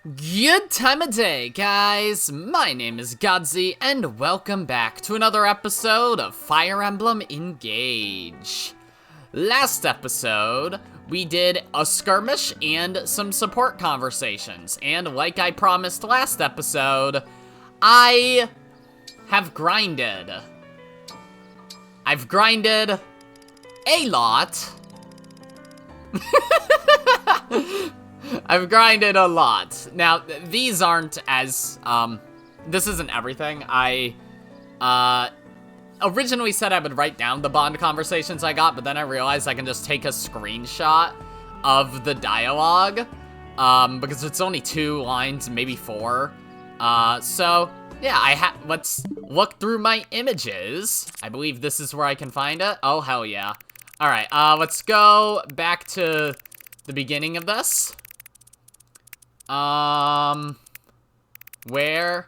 Good time of day, guys! My name is Godzi, and welcome back to another episode of Fire Emblem Engage. Last episode, we did a skirmish and some support conversations, and like I promised last episode, I have grinded. I've grinded a lot. I've grinded a lot. Now, these aren't as, this isn't everything. I, originally said I would write down the bond conversations I got, but then I realized I can just take a screenshot of the dialogue, because it's only 2 lines, maybe 4. So, yeah, let's look through my images. I believe this is where I can find it. Oh, hell yeah. Alright, let's go back to the beginning of this. Where?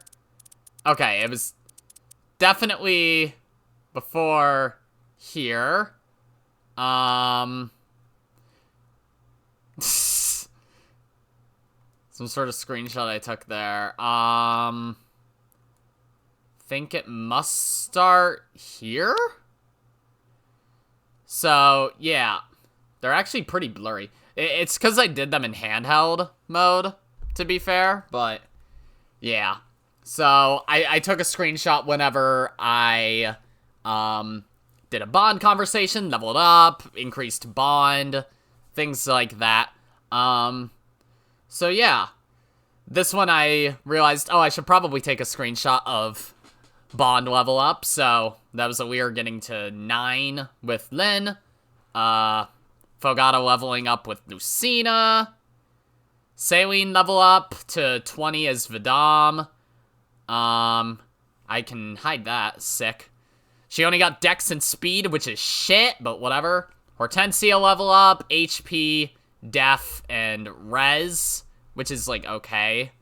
Okay, it was definitely before here. Some sort of screenshot I took there. Think it must start here? So, yeah. They're actually pretty blurry. It's because I did them in handheld mode, to be fair, but yeah. So, I took a screenshot whenever I did a bond conversation, leveled up, increased bond, things like that. So yeah. This one I realized, oh, I should probably take a screenshot of bond level up, so that was Alear getting to 9 with Lyn, Fogata leveling up with Lucina, Celine level up to 20 as Vidam, I can hide that, sick. She only got Dex and Speed, which is shit, but whatever. Hortensia level up, HP, Def, and Res, which is, like, okay.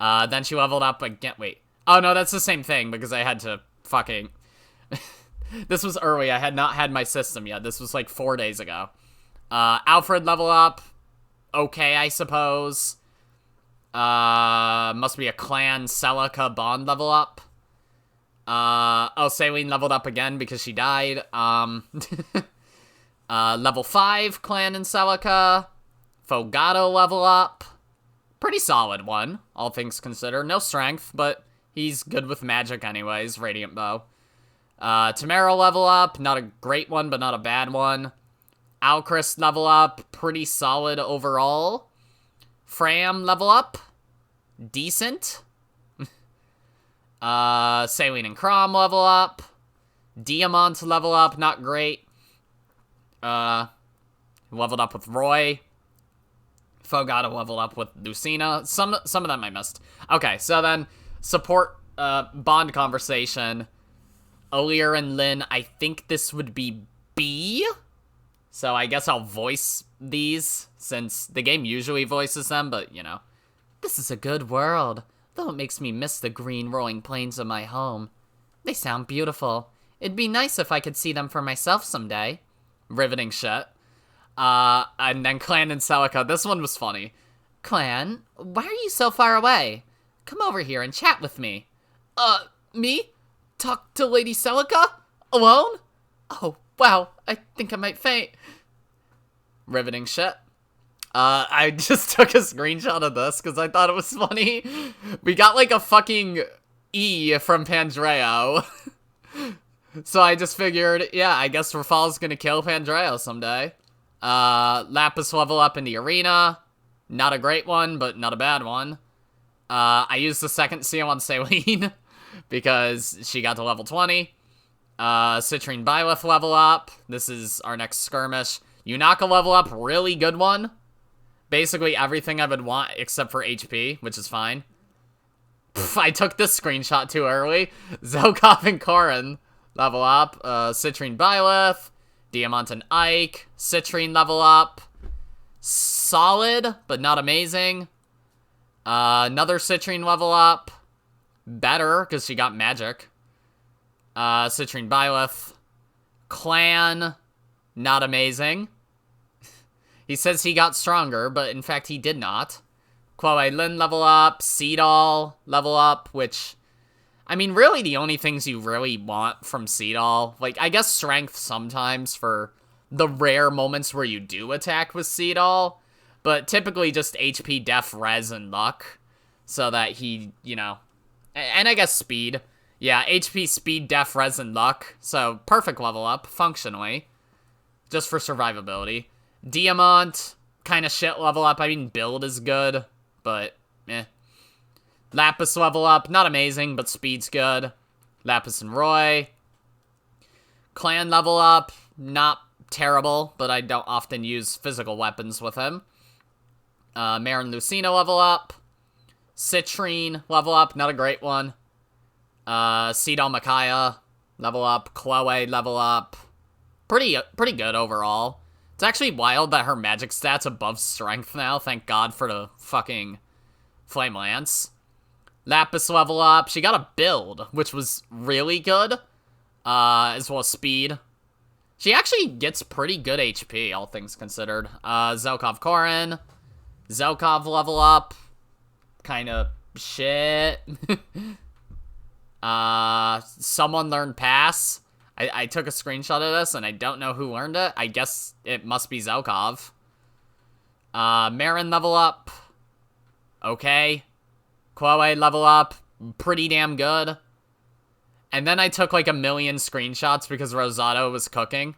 Then she leveled up again, wait. Oh, no, that's the same thing, because I had to fucking... This was early, I had not had my system yet. This was, like, 4 days ago. Alfred level up. Okay, I suppose. Must be a clan Celica bond level up. Oh, Celine leveled up again because she died. Level 5 clan in Celica. Fogata level up. Pretty solid one, all things considered. No strength, but he's good with magic anyways, Radiant Bow. Tamara level up, not a great one, but not a bad one. Alchrist level up, pretty solid overall. Fram level up, decent. Celine and Crom level up. Diamant level up, not great. Leveled up with Roy. Fogata level up with Lucina. Some of them I missed. Okay, so then support bond conversation. Alear and Lyn, I think this would be B. So I guess I'll voice these, since the game usually voices them, but, you know. This is a good world, though it makes me miss the green rolling plains of my home. They sound beautiful. It'd be nice if I could see them for myself someday. Riveting shit. And then Clan and Celica. This one was funny. Clan, why are you so far away? Come over here and chat with me. Me? Talk to Lady Celica? Alone? Oh, wow, I think I might faint. Riveting shit. I just took a screenshot of this because I thought it was funny. We got like a fucking E from Pandreo. So I just figured, yeah, I guess Rafal's gonna kill Pandreo someday. Lapis level up in the arena. Not a great one, but not a bad one. I used the second seal on Celine because she got to level 20. Citrine Byleth level up. This is our next skirmish. Yunaka level up, really good one. Basically everything I would want except for HP, which is fine. Pff, I took this screenshot too early. Zokov and Korin level up. Citrine Byleth. Diamant and Ike. Citrine level up. Solid, but not amazing. Another Citrine level up. Better, because she got magic. Citrine Byleth. Clan, not amazing. He says he got stronger, but in fact he did not. Chloe Lin level up, Seedall level up, which, I mean, really the only things you really want from Seedall, like, I guess strength sometimes for the rare moments where you do attack with Seedall, but typically just HP, def, res, and luck, so that he, you know, and I guess speed. Yeah, HP, speed, def, res, and luck, so perfect level up, functionally, just for survivability. Diamant, kind of shit level up. I mean, build is good, but eh. Lapis level up, not amazing, but speed's good. Lapis and Roy. Clan level up, not terrible, but I don't often use physical weapons with him. Merrin Lucina level up. Citrine level up, not a great one. Seedall Micaiah level up. Chloe level up. Pretty good overall. It's actually wild that her magic stat's above strength now. Thank God for the fucking Flame Lance. Lapis level up. She got a build, which was really good. As well as speed. She actually gets pretty good HP, all things considered. Zelkov Korin. Zelkov level up. Kinda shit. Someone learned Pass. I took a screenshot of this, and I don't know who learned it. I guess it must be Zelkov. Merrin level up. Okay. Chloe level up. Pretty damn good. And then I took like a million screenshots because Rosado was cooking.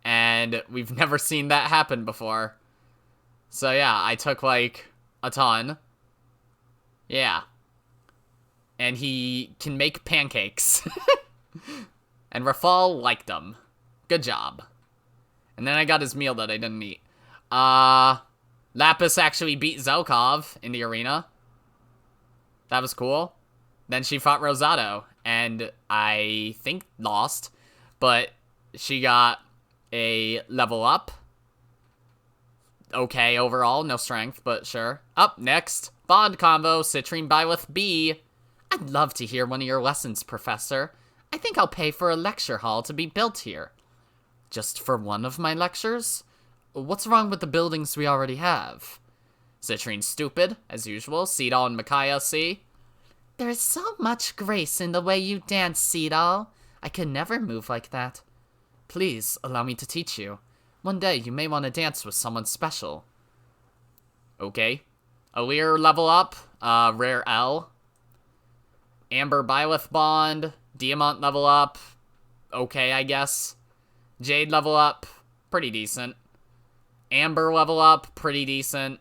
And we've never seen that happen before. So yeah, I took like a ton. Yeah. And he can make pancakes. And Rafal liked them. Good job. And then I got his meal that I didn't eat. Lapis actually beat Zelkov in the arena. That was cool. Then she fought Rosado. And I think lost. But she got a level up. Okay overall. No strength, but sure. Up next. Bond combo. Citrine Byleth B. I'd love to hear one of your lessons, Professor. I think I'll pay for a lecture hall to be built here. Just for one of my lectures? What's wrong with the buildings we already have? Citrine stupid, as usual. Seedall and Micaiah C. There is so much grace in the way you dance, Seedall. I could never move like that. Please, allow me to teach you. One day you may want to dance with someone special. Okay. Alear level up. Rare L. Amber Byleth Bond. Diamant level up. Okay, I guess. Jade level up. Pretty decent. Amber level up. Pretty decent.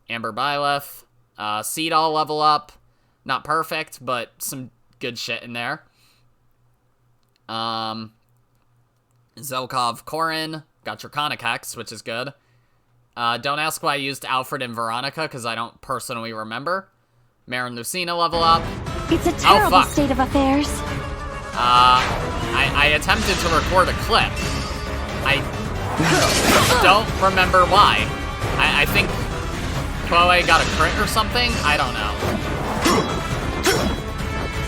Amber Byleth. Seedall level up. Not perfect, but some good shit in there. Zelkov Korin. Got Draconic Hex, which is good. Don't ask why I used Alfred and Veronica, because I don't personally remember. Merrin Lucina level up. It's a terrible state of affairs. I attempted to record a clip. I don't remember why. I think Chloe got a crit or something? I don't know.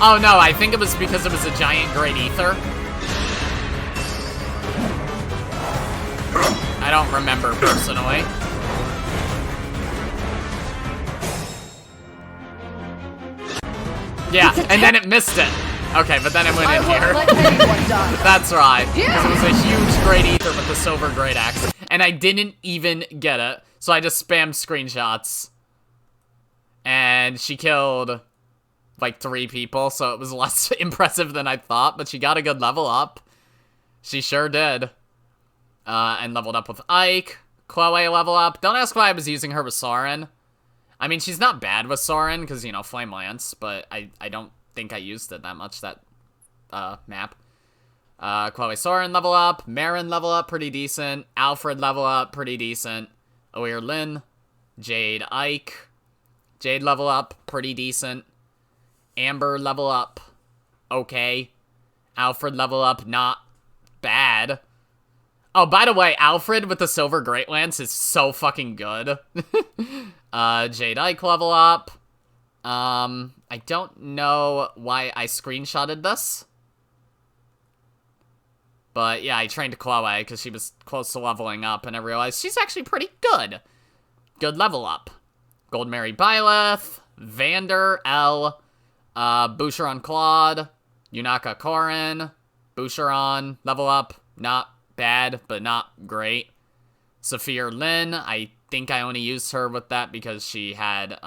Oh no, I think it was because it was a giant great ether. I don't remember personally. Yeah, and then it missed it. Okay, but then it went in here. That's right. Because it was a huge great ether with the silver great axe. And I didn't even get it. So I just spammed screenshots. And she killed like 3 people, so it was less impressive than I thought, but she got a good level up. She sure did. And leveled up with Ike. Chloe level up. Don't ask why I was using her with Soren. I mean, she's not bad with Soren, because, you know, Flame Lance, but I don't think I used it that much, that map. Chloe Soren level up. Merrin level up, pretty decent. Alfred level up, pretty decent. Alear Lin. Jade Ike. Jade level up, pretty decent. Amber level up, okay. Alfred level up, not bad. Oh, by the way, Alfred with the Silver Great Lance is so fucking good. Jade Ike level up. I don't know why I screenshotted this. But yeah, I trained Chloe because she was close to leveling up, and I realized she's actually pretty good. Good level up. Gold Mary Byleth, Vander, L, Boucheron Claude, Yunaka Korin, Boucheron, level up, not bad, but not great. Saphir Lin, I think I only used her with that because she had,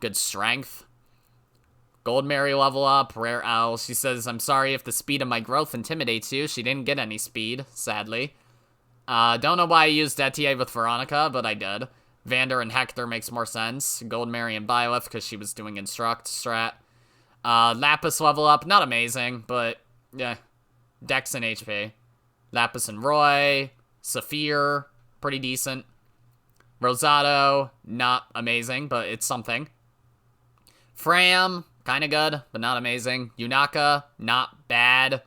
good strength. Gold Mary level up, Rare L. She says, I'm sorry if the speed of my growth intimidates you. She didn't get any speed, sadly. Don't know why I used Etier with Veronica, but I did. Vander and Hector makes more sense. Gold Mary and Byleth, because she was doing Instruct strat. Lapis level up, not amazing, but, yeah. Dex and HP. Lapis and Roy. Saphir, pretty decent. Rosado, not amazing, but it's something. Fram, kind of good, but not amazing. Yunaka, not bad.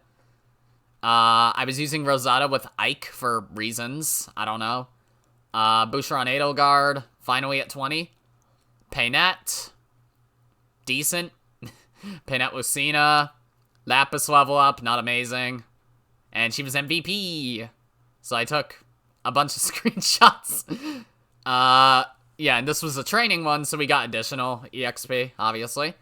I was using Rosado with Ike for reasons. I don't know. Boucheron Edelgard, finally at 20. Paynette, decent. Paynette Lucina, Lapis level up, not amazing. And she was MVP. So I took a bunch of screenshots. Yeah, and this was a training one, so we got additional EXP, obviously.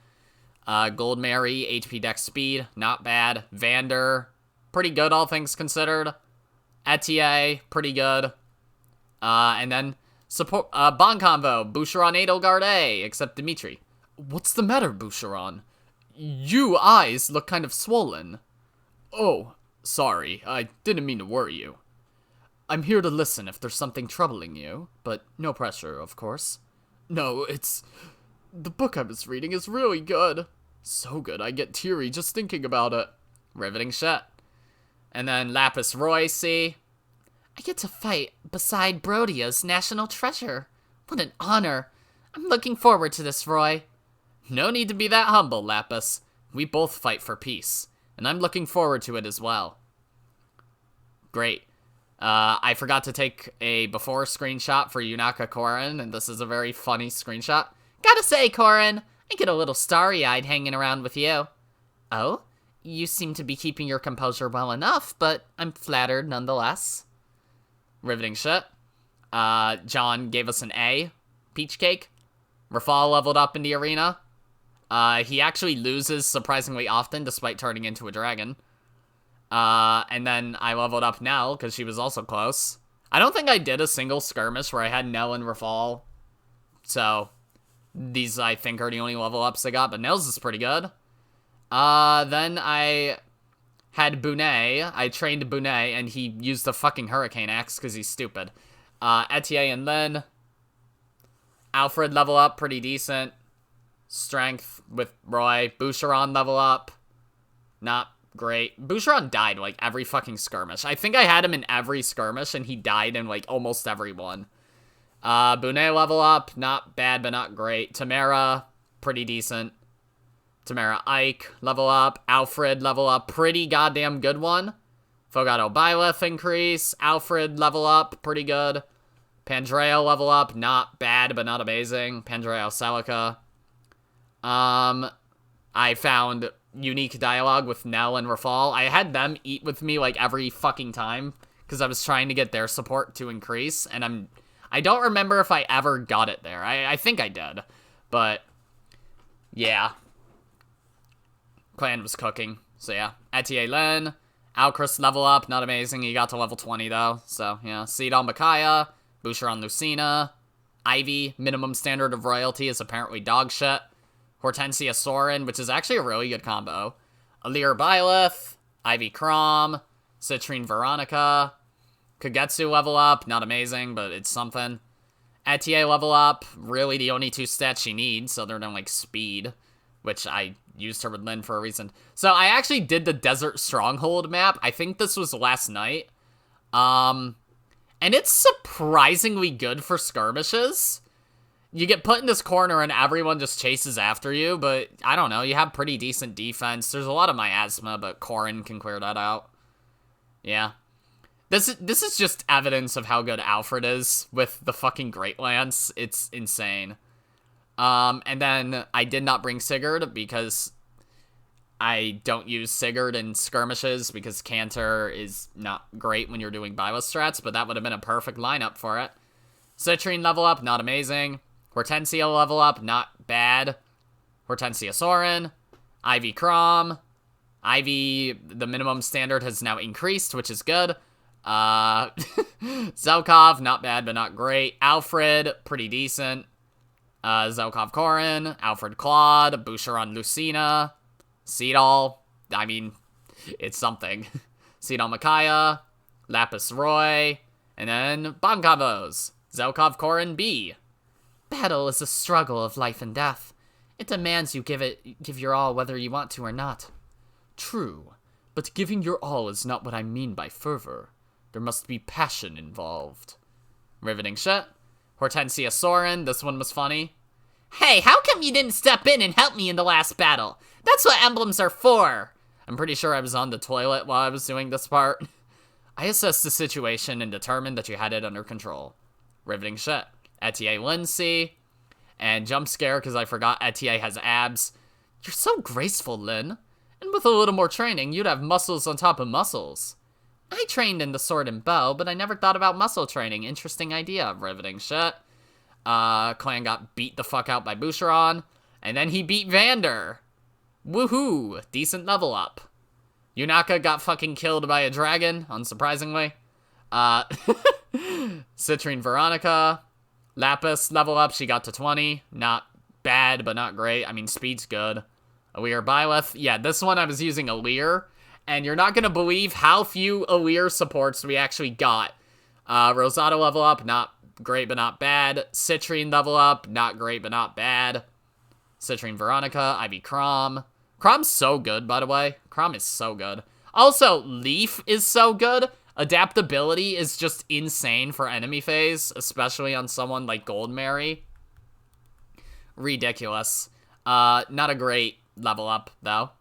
Gold Mary, HP Dex Speed, not bad. Vander, pretty good, all things considered. Etier, pretty good. And then support Bond Convo, Boucheron Edelgard A, except Dimitri. What's the matter, Boucheron? You eyes look kind of swollen. Oh, sorry, I didn't mean to worry you. I'm here to listen if there's something troubling you, but no pressure, of course. No, it's... The book I was reading is really good. So good, I get teary just thinking about it. Riveting shit. And then Lapis Royce. I get to fight beside Brodio's national treasure. What an honor. I'm looking forward to this, Roy. No need to be that humble, Lapis. We both fight for peace, and I'm looking forward to it as well. Great. I forgot to take a before screenshot for Yunaka Korin, and this is a very funny screenshot. Gotta say, Korin, I get a little starry-eyed hanging around with you. Oh? You seem to be keeping your composure well enough, but I'm flattered nonetheless. Riveting shit. John gave us an A. Peach Cake. Rafal leveled up in the arena. He actually loses surprisingly often, despite turning into a dragon. And then I leveled up Nell, because she was also close. I don't think I did a single skirmish where I had Nell and Rafal. So, these, I think, are the only level ups I got, but Nell's is pretty good. Then I had Bunet. I trained Bunet, and he used the fucking Hurricane Axe, because he's stupid. Etier and Lin. Alfred level up, pretty decent. Strength with Roy. Boucheron level up. Not great. Boucheron died, like, every fucking skirmish. I think I had him in every skirmish, and he died in, like, almost every one. Bunet level up. Not bad, but not great. Tamara, pretty decent. Tamara Ike, level up. Alfred, level up. Pretty goddamn good one. Fogado Byleth increase. Alfred, level up. Pretty good. Pandreo, level up. Not bad, but not amazing. Pandreo Celica. I found unique dialogue with Nell and Rafal. I had them eat with me, like, every fucking time, because I was trying to get their support to increase, and I don't remember if I ever got it there. I think I did, but, yeah. Clan was cooking, so yeah. Etier Len, Alcris level up, not amazing. He got to level 20, though, so, yeah. Sidon Bakaya, Boucheron Lucina, Ivy, minimum standard of royalty is apparently dog shit. Hortensia Sorin, which is actually a really good combo. Alear Byleth, Ivy Crom, Citrine Veronica, Kagetsu level up, not amazing, but it's something. Etier level up, really the only two stats she needs, so they're doing, like, speed, which I used her with Lin for a reason. So I actually did the Desert Stronghold map. I think this was last night. And it's surprisingly good for skirmishes. You get put in this corner and everyone just chases after you, but I don't know, you have pretty decent defense. There's a lot of miasma, but Korin can clear that out. Yeah. This is just evidence of how good Alfred is with the fucking Great Lance. It's insane. And then I did not bring Sigurd because I don't use Sigurd in skirmishes because Cantor is not great when you're doing Byleth strats, but that would have been a perfect lineup for it. Citrine level up, not amazing. Hortensia level up, not bad. Hortensia Soren. Ivy Crom. Ivy, the minimum standard has now increased, which is good. Zelkov, not bad, but not great. Alfred, pretty decent. Zelkov Korin. Alfred Claude. Boucheron Lucina. Seedal, I mean, it's something. Seedal Micaiah. Lapis Roy. And then bomb combos. Zelkov Korin B. Battle is a struggle of life and death. It demands you give your all whether you want to or not. True, but giving your all is not what I mean by fervor. There must be passion involved. Riveting shit. Hortensia Soren, this one was funny. Hey, how come you didn't step in and help me in the last battle? That's what emblems are for. I'm pretty sure I was on the toilet while I was doing this part. I assessed the situation and determined that you had it under control. Riveting shit. Etier Lindsay. And jump scare because I forgot Etier has abs. You're so graceful, Lynn. And with a little more training, you'd have muscles on top of muscles. I trained in the sword and bow, but I never thought about muscle training. Interesting idea. Riveting shit. Clan got beat the fuck out by Boucheron. And then he beat Vander. Woohoo. Decent level up. Yunaka got fucking killed by a dragon, unsurprisingly. Citrine Veronica. Lapis level up, she got to 20. Not bad, but not great. I mean, speed's good. Alear Byleth. Yeah, this one I was using Alear. And you're not going to believe how few Alear supports we actually got. Rosado level up, not great, but not bad. Citrine level up, not great, but not bad. Citrine Veronica, Ivy Crom. Crom's so good, by the way. Crom is so good. Also, Leaf is so good. Adaptability is just insane for enemy phase, especially on someone like Gold Mary. Ridiculous. Not a great level up, though.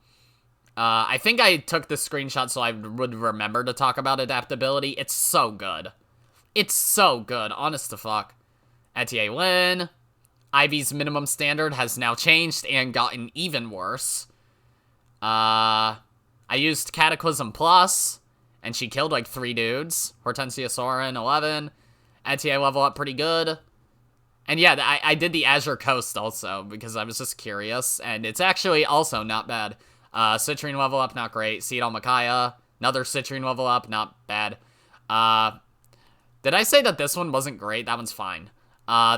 I think I took this screenshot so I would remember to talk about adaptability. It's so good. It's so good, honest to fuck. Etier Lin. Ivy's minimum standard has now changed and gotten even worse. I used Cataclysm Plus, and she killed like 3 dudes. Hortensia Soren, 11. Etier level up pretty good. And yeah, I did the Azure Coast also, because I was just curious, and it's actually also not bad. Citrine level up, not great. Seedal Micaiah, another Citrine level up, not bad. Did I say that this one wasn't great? That one's fine.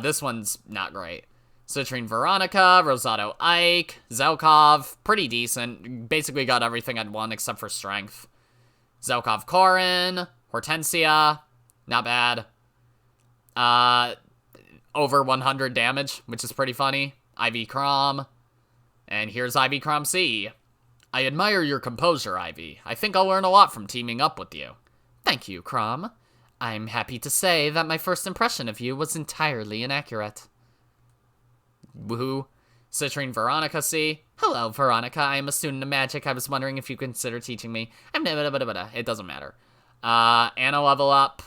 This one's not great. Citrine Veronica, Rosado Ike, Zelkov, pretty decent. Basically got everything I'd want except for strength. Zelkov Korin, Hortensia, not bad. Over 100 damage, which is pretty funny. Ivy Crom. And here's Ivy Crom C. I admire your composure, Ivy. I think I'll learn a lot from teaming up with you. Thank you, Crom. I'm happy to say that my first impression of you was entirely inaccurate. Woohoo. Citrine Veronica C. Hello, Veronica. I am a student of magic. I was wondering if you consider teaching me. It doesn't matter. Anna level up.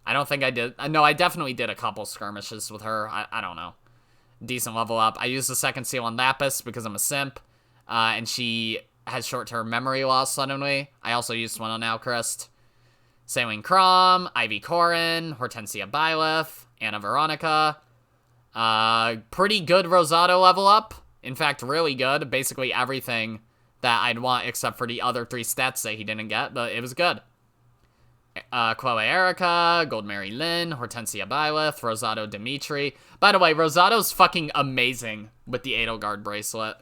I don't think I did. No, I definitely did a couple skirmishes with her. I don't know. Decent level up. I used the second seal on Lapis because I'm a simp. And she has short-term memory loss suddenly. I also used one on Alchrist. Celine Crom, Ivy Korin, Hortensia Byleth, Anna Veronica. Pretty good Rosado level up. In fact, really good. Basically everything that I'd want except for the other 3 stats that he didn't get, but it was good. Chloe Erica, Gold Mary Lynn, Hortensia Byleth, Rosado Dimitri. By the way, Rosado's fucking amazing with the Edelgard bracelet.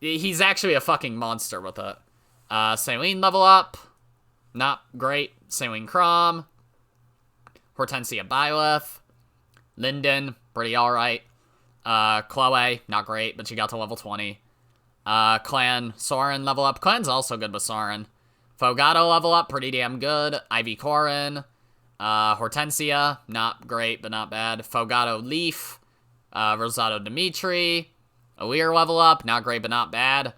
He's actually a fucking monster with it. Celine level up. Not great. Celine Crom. Hortensia Byleth. Linden, pretty alright. Chloe, not great, but she got to level 20. Clan, Soren level up. Clan's also good with Soren. Fogado level up, pretty damn good. Ivy Korin. Hortensia, not great, but not bad. Fogado Leaf. Rosado Dimitri. Alear level up, not great, but not bad.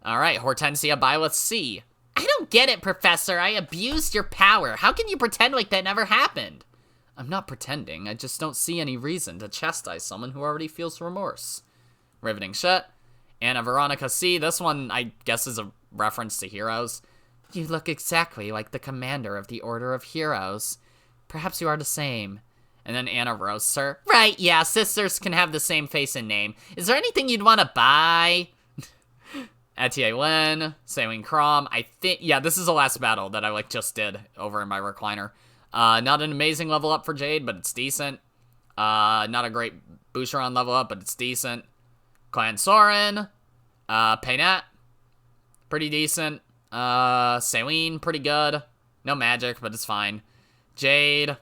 Alright, Hortensia Byleth C. I don't get it, Professor. I abused your power. How can you pretend like that never happened? I'm not pretending. I just don't see any reason to chastise someone who already feels remorse. Riveting shit. Anna Veronica C. This one, I guess, is a reference to Heroes. You look exactly like the commander of the Order of Heroes. Perhaps you are the same. And then Anna roasts her. Right, yeah, sisters can have the same face and name. Is there anything you'd want to buy? Etier Lin, Celine Crom. I think, yeah, this is the last battle that I, like, just did over in my recliner. Not an amazing level up for Jade, but it's decent. Not a great Boucheron level up, but it's decent. Clan Soren. Paynette. Pretty decent. Celine, pretty good. No magic, but it's fine. Jade.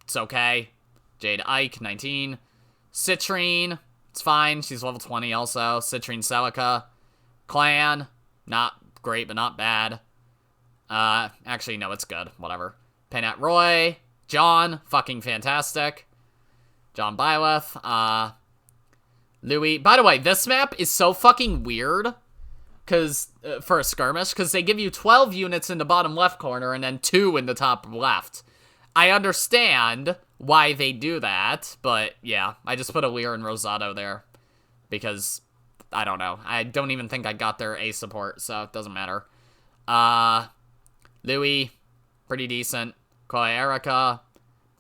It's okay. Jade Ike, 19. Citrine. It's fine. She's level 20 also. Citrine Celica. Clan. Not great, but not bad. Actually, no, it's good. Whatever. Paynette Roy. John. Fucking fantastic. John Byleth. Louis. By the way, this map is so fucking weird. Because, for a skirmish, because they give you 12 units in the bottom left corner and then 2 in the top left. I understand why they do that, but yeah, I just put Alear and Rosado there. Because, I don't know. I don't even think I got their A support, so it doesn't matter. Louis, pretty decent. Koi Erica.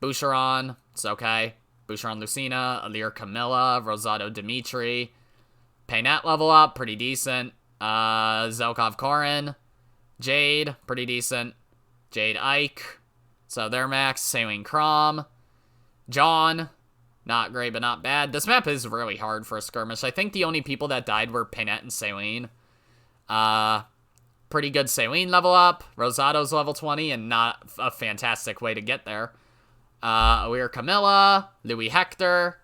Boucheron, it's okay. Boucheron Lucina. Alear Camilla. Rosado Dimitri. Paynette level up, pretty decent. Zelkov Korin. Jade, pretty decent. Jade Ike. So they're max. Celine Crom. John, not great, but not bad. This map is really hard for a skirmish. I think the only people that died were Paynette and Celine. Pretty good Celine level up. Rosado's level 20, and not a fantastic way to get there. Alear Camilla. Louis Hector.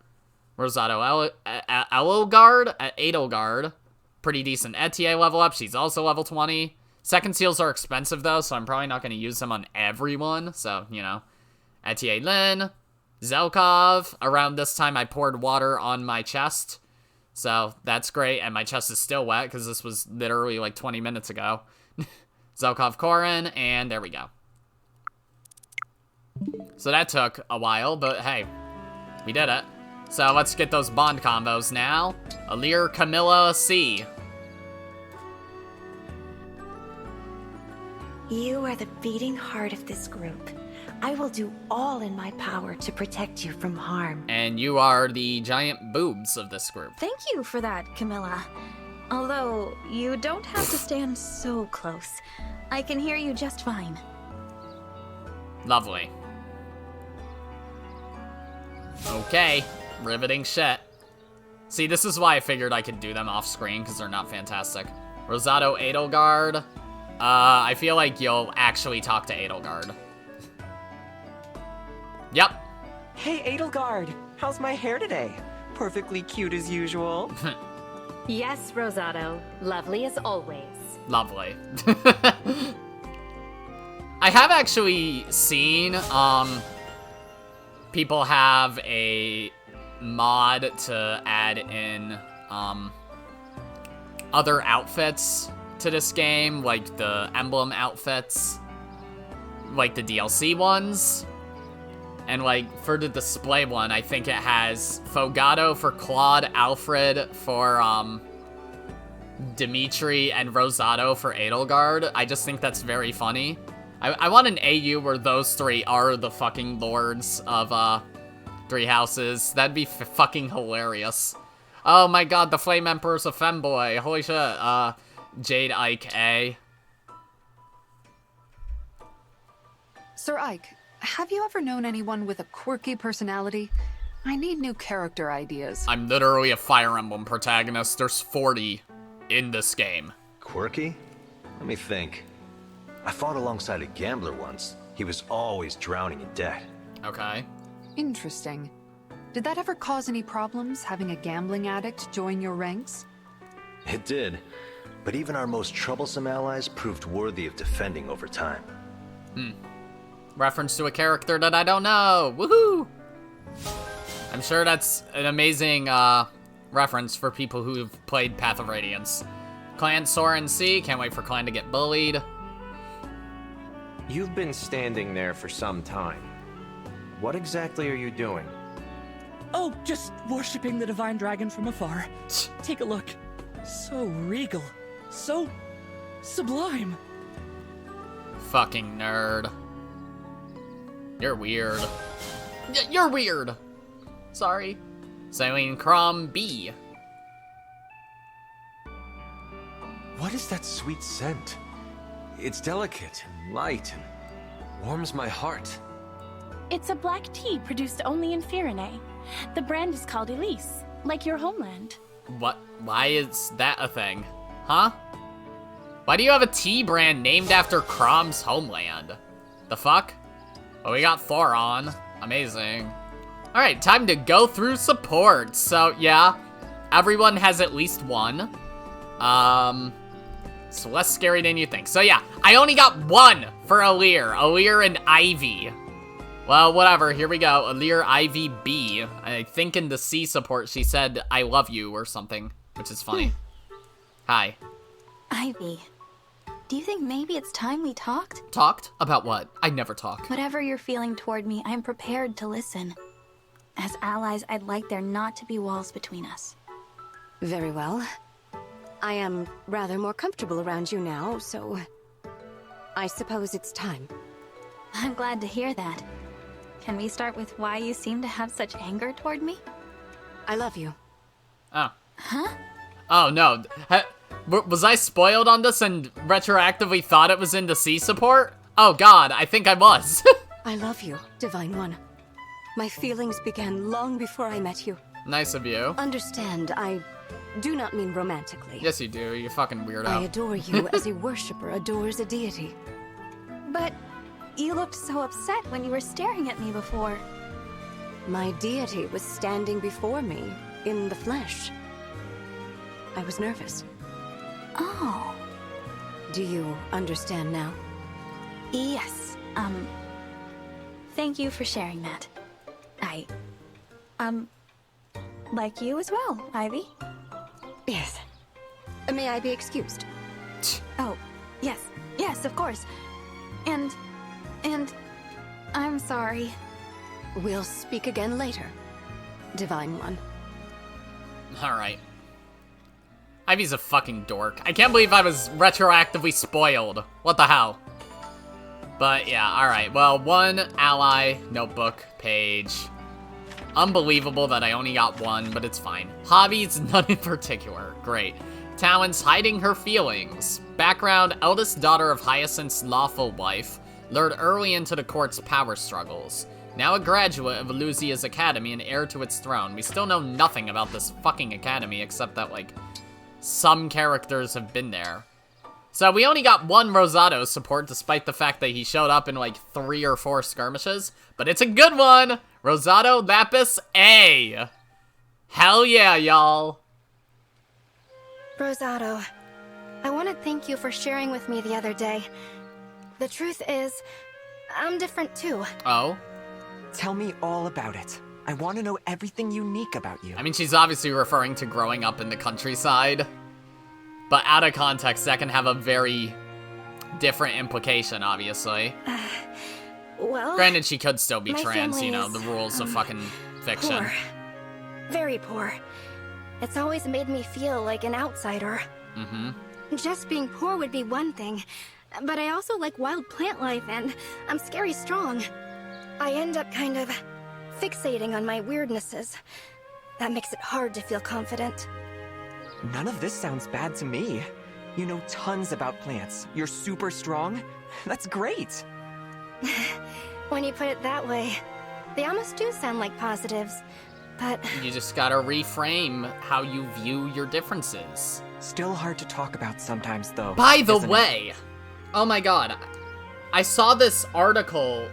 Rosado Edelgard. Pretty decent Etier level up. She's also level 20. Second seals are expensive, though, so I'm probably not going to use them on everyone. So, you know. Etier Lin. Zelkov. Around this time, I poured water on my chest. So, that's great. And my chest is still wet, because this was literally like 20 minutes ago. Zelkov Korin. And there we go. So that took a while, but hey. We did it. So, let's get those bond combos now. Alear Camilla C. You are the beating heart of this group. I will do all in my power to protect you from harm. And you are the giant boobs of this group. Thank you for that, Camilla. Although, you don't have to stand so close. I can hear you just fine. Lovely. Okay. Riveting shit. See, this is why I figured I could do them off screen, because they're not fantastic. Rosado Edelgard. I feel like you'll actually talk to Edelgard. Yep. Hey, Edelgard. How's my hair today? Perfectly cute as usual. Yes, Rosado. Lovely as always. Lovely. I have actually seen, people have a mod to add in, other outfits to this game, like the Emblem outfits, like the DLC ones. And, like, for the display one, I think it has Fogado for Claude, Alfred for, Dimitri, and Rosado for Edelgard. I just think that's very funny. I want an AU where those three are the fucking lords of, Three Houses. That'd be fucking hilarious. Oh my god, the Flame Emperor's a femboy. Holy shit. Jade Ike A. Sir Ike, have you ever known anyone with a quirky personality? I need new character ideas. I'm literally a Fire Emblem protagonist. There's 40 in this game. Quirky? Let me think. I fought alongside a gambler once. He was always drowning in debt. Okay. Interesting. Did that ever cause any problems, having a gambling addict join your ranks? It did. But even our most troublesome allies proved worthy of defending over time. Reference to a character that I don't know. Woohoo! I'm sure that's an amazing reference for people who've played Path of Radiance. Clan Soren C. Can't wait for Clan to get bullied. You've been standing there for some time. What exactly are you doing? Oh, just worshipping the divine dragon from afar. Take a look. So regal. So sublime. Fucking nerd. You're weird. You're weird. Sorry. Celine Crum B. What is that sweet scent? It's delicate and light and warms my heart. It's a black tea produced only in Firene. The brand is called Elise, like your homeland. What? Why is that a thing? Huh? Why do you have a tea brand named after Crom's homeland? The fuck? Oh, we got Thoron. Amazing. Alright, time to go through support. So, yeah, everyone has at least one. It's less scary than you think. So, yeah, I only got one for Alear. Alear and Ivy. Well, whatever, here we go. Alear, Ivy, B. I think in the C support she said, I love you or something, which is funny. Hi. Ivy, do you think maybe it's time we talked? Talked? About what? I never talk. Whatever you're feeling toward me, I'm prepared to listen. As allies, I'd like there not to be walls between us. Very well. I am rather more comfortable around you now, so I suppose it's time. I'm glad to hear that. Can we start with why you seem to have such anger toward me? I love you. Oh. Huh? Oh, no. Was I spoiled on this and retroactively thought it was in the C support? Oh god, I think I was. I love you, Divine One. My feelings began long before I met you. Nice of you. Understand, I do not mean romantically. Yes, you do. You fucking weirdo. I adore you as a worshipper adores a deity. But you looked so upset when you were staring at me before. My deity was standing before me, in the flesh. I was nervous. Oh. Do you understand now? Yes. Thank you for sharing that. Like you as well, Ivy. Yes. May I be excused? Oh, yes. Yes, of course. And I'm sorry. We'll speak again later, Divine One. Alright. Ivy's a fucking dork. I can't believe I was retroactively spoiled. What the hell? But yeah, alright. Well, one ally notebook page. Unbelievable that I only got one, but it's fine. Hobbies, none in particular. Great. Talents, hiding her feelings. Background, eldest daughter of Hyacinth's lawful wife. Lured early into the court's power struggles. Now a graduate of Elusia's academy and heir to its throne. We still know nothing about this fucking academy except that, like, some characters have been there. So we only got one Rosado support despite the fact that he showed up in like 3 or 4 skirmishes. But it's a good one! Rosado, Lapis, A! Hell yeah, y'all! Rosado, I want to thank you for sharing with me the other day. The truth is, I'm different too. Oh? Tell me all about it. I want to know everything unique about you. I mean, she's obviously referring to growing up in the countryside. But out of context, that can have a very different implication, obviously. Well... Granted, she could still be my trans, you know, family the is, rules of fucking fiction. Poor. Very poor. It's always made me feel like an outsider. Mm-hmm. Just being poor would be one thing, but I also like wild plant life, and I'm scary strong. I end up kind of fixating on my weirdnesses. That makes it hard to feel confident. None of this sounds bad to me. You know tons about plants. You're super strong. That's great. When you put it that way, they almost do sound like positives, but... You just gotta reframe how you view your differences. Still hard to talk about sometimes, though. By the way, oh my god, I saw this article,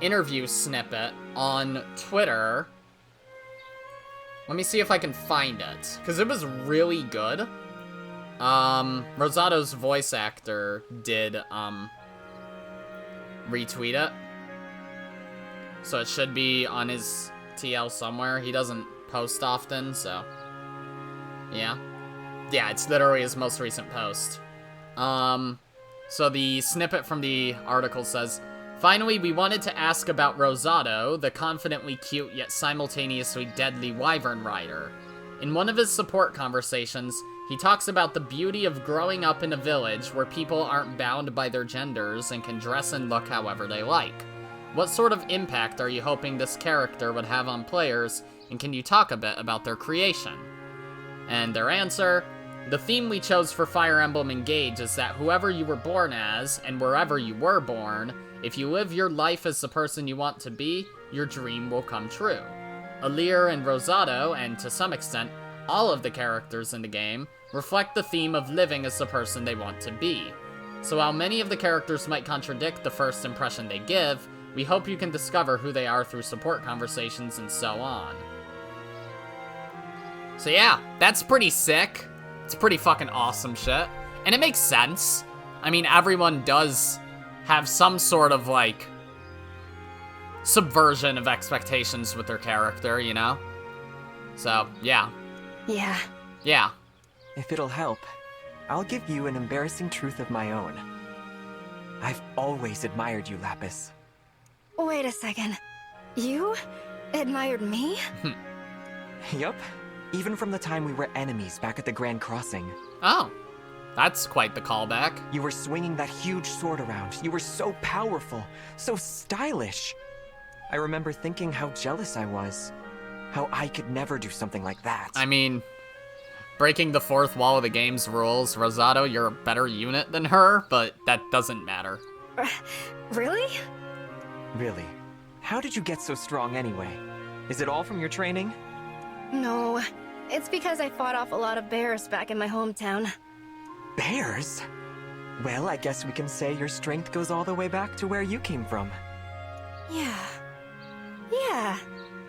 interview snippet on Twitter. Let me see if I can find it, because it was really good. Rosado's voice actor did, retweet it. So it should be on his TL somewhere. He doesn't post often, so... Yeah. Yeah, it's literally his most recent post. So the snippet from the article says, "Finally, we wanted to ask about Rosado, the confidently cute yet simultaneously deadly wyvern rider. In one of his support conversations, he talks about the beauty of growing up in a village where people aren't bound by their genders and can dress and look however they like. What sort of impact are you hoping this character would have on players, and can you talk a bit about their creation? And their answer, the theme we chose for Fire Emblem Engage is that whoever you were born as, and wherever you were born, if you live your life as the person you want to be, your dream will come true. Alear and Rosado, and to some extent, all of the characters in the game, reflect the theme of living as the person they want to be. So while many of the characters might contradict the first impression they give, we hope you can discover who they are through support conversations and so on. So yeah, that's pretty sick. It's pretty fucking awesome shit. And it makes sense. I mean, everyone does have some sort of, like, subversion of expectations with their character, you know? So, yeah. Yeah. Yeah. If it'll help, I'll give you an embarrassing truth of my own. I've always admired you, Lapis. Wait a second. You admired me? Yup. Even from the time we were enemies back at the Grand Crossing. Oh. That's quite the callback. You were swinging that huge sword around. You were so powerful, so stylish. I remember thinking how jealous I was. How I could never do something like that. I mean, breaking the fourth wall of the game's rules, Rosado, you're a better unit than her, but that doesn't matter. Really? Really? How did you get so strong anyway? Is it all from your training? No, it's because I fought off a lot of bears back in my hometown. Bears? Well, I guess we can say your strength goes all the way back to where you came from. Yeah,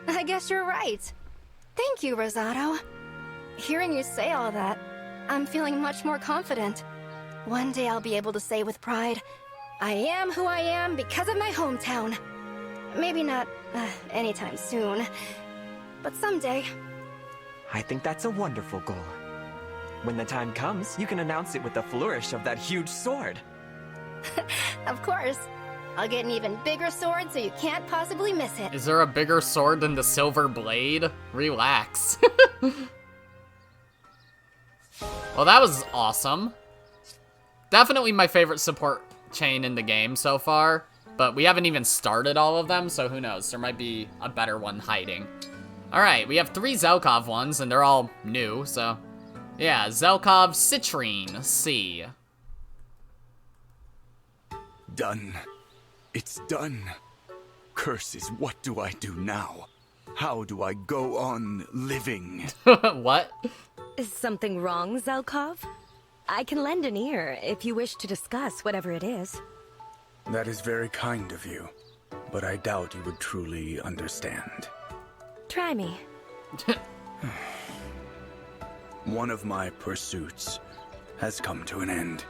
I guess you're right. Thank you, Rosado. Hearing you say all that, I'm feeling much more confident. One day I'll be able to say with pride, I am who I am because of my hometown. Maybe not anytime soon, but someday. I think that's a wonderful goal. When the time comes, you can announce it with the flourish of that huge sword. Of course. I'll get an even bigger sword so you can't possibly miss it. Is there a bigger sword than the silver blade? Relax. Well, that was awesome. Definitely my favorite support chain in the game so far, but we haven't even started all of them, so who knows? There might be a better one hiding. Alright, we have 3 Zelkov ones, and they're all new, so... Yeah, Zelkov Citrine C. Done. It's done. Curses, what do I do now? How do I go on living? What? Is something wrong, Zelkov? I can lend an ear if you wish to discuss whatever it is. That is very kind of you, but I doubt you would truly understand. Try me. One of my pursuits has come to an end.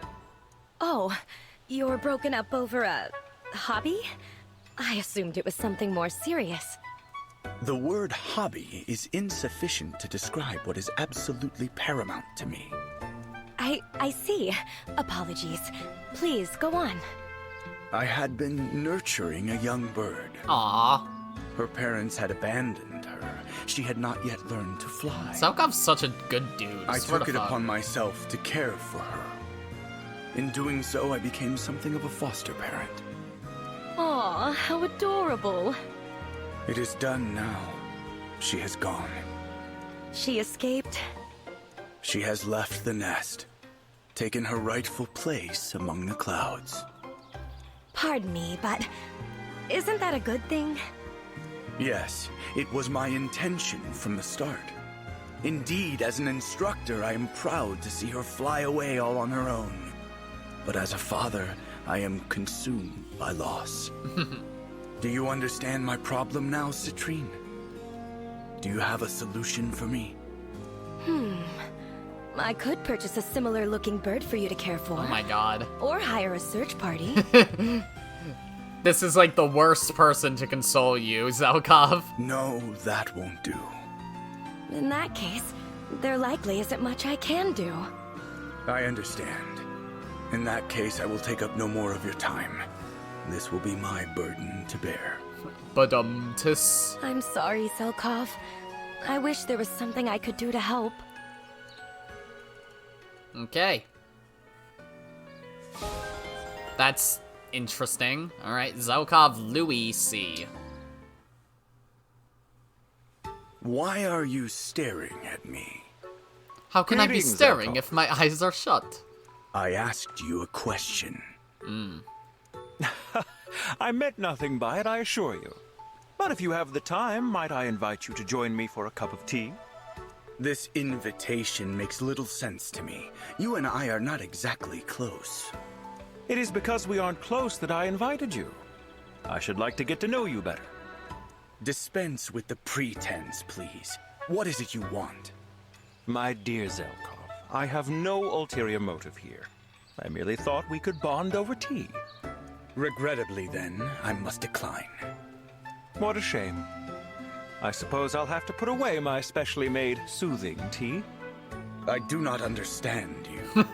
Oh, you're broken up over a hobby? I assumed it was something more serious. The word hobby is insufficient to describe what is absolutely paramount to me. I see. Apologies. Please, go on. I had been nurturing a young bird. Aww. Her parents had abandoned her. She had not yet learned to fly. Zelkov's such a good dude. I took it upon myself to care for her. In doing so, I became something of a foster parent. Aw, how adorable. It is done now. She has gone. She escaped? She has left the nest, taken her rightful place among the clouds. Pardon me, but isn't that a good thing? Yes, it was my intention from the start. Indeed, as an instructor, I am proud to see her fly away all on her own. But as a father, I am consumed by loss. Do you understand my problem now, Citrine? Do you have a solution for me? I could purchase a similar-looking bird for you to care for. Oh my god. Or hire a search party. This is like the worst person to console you, Zelkov. No, that won't do. In that case, there likely isn't much I can do. I understand. In that case, I will take up no more of your time. This will be my burden to bear. Badumtis. I'm sorry, Zelkov. I wish there was something I could do to help. Okay. That's Interesting. Alright, Zelkov Louis C. Why are you staring at me? How can I be Greetings, staring Zelkov. if my eyes are shut? I asked you a question. I meant nothing by it, I assure you. But if you have the time, might I invite you to join me for a cup of tea? This invitation makes little sense to me. You and I are not exactly close. It is because we aren't close that I invited you. I should like to get to know you better. Dispense with the pretense, please. What is it you want? My dear Zelkov, I have no ulterior motive here. I merely thought we could bond over tea. Regrettably, then, I must decline. What a shame. I suppose I'll have to put away my specially made soothing tea. I do not understand you.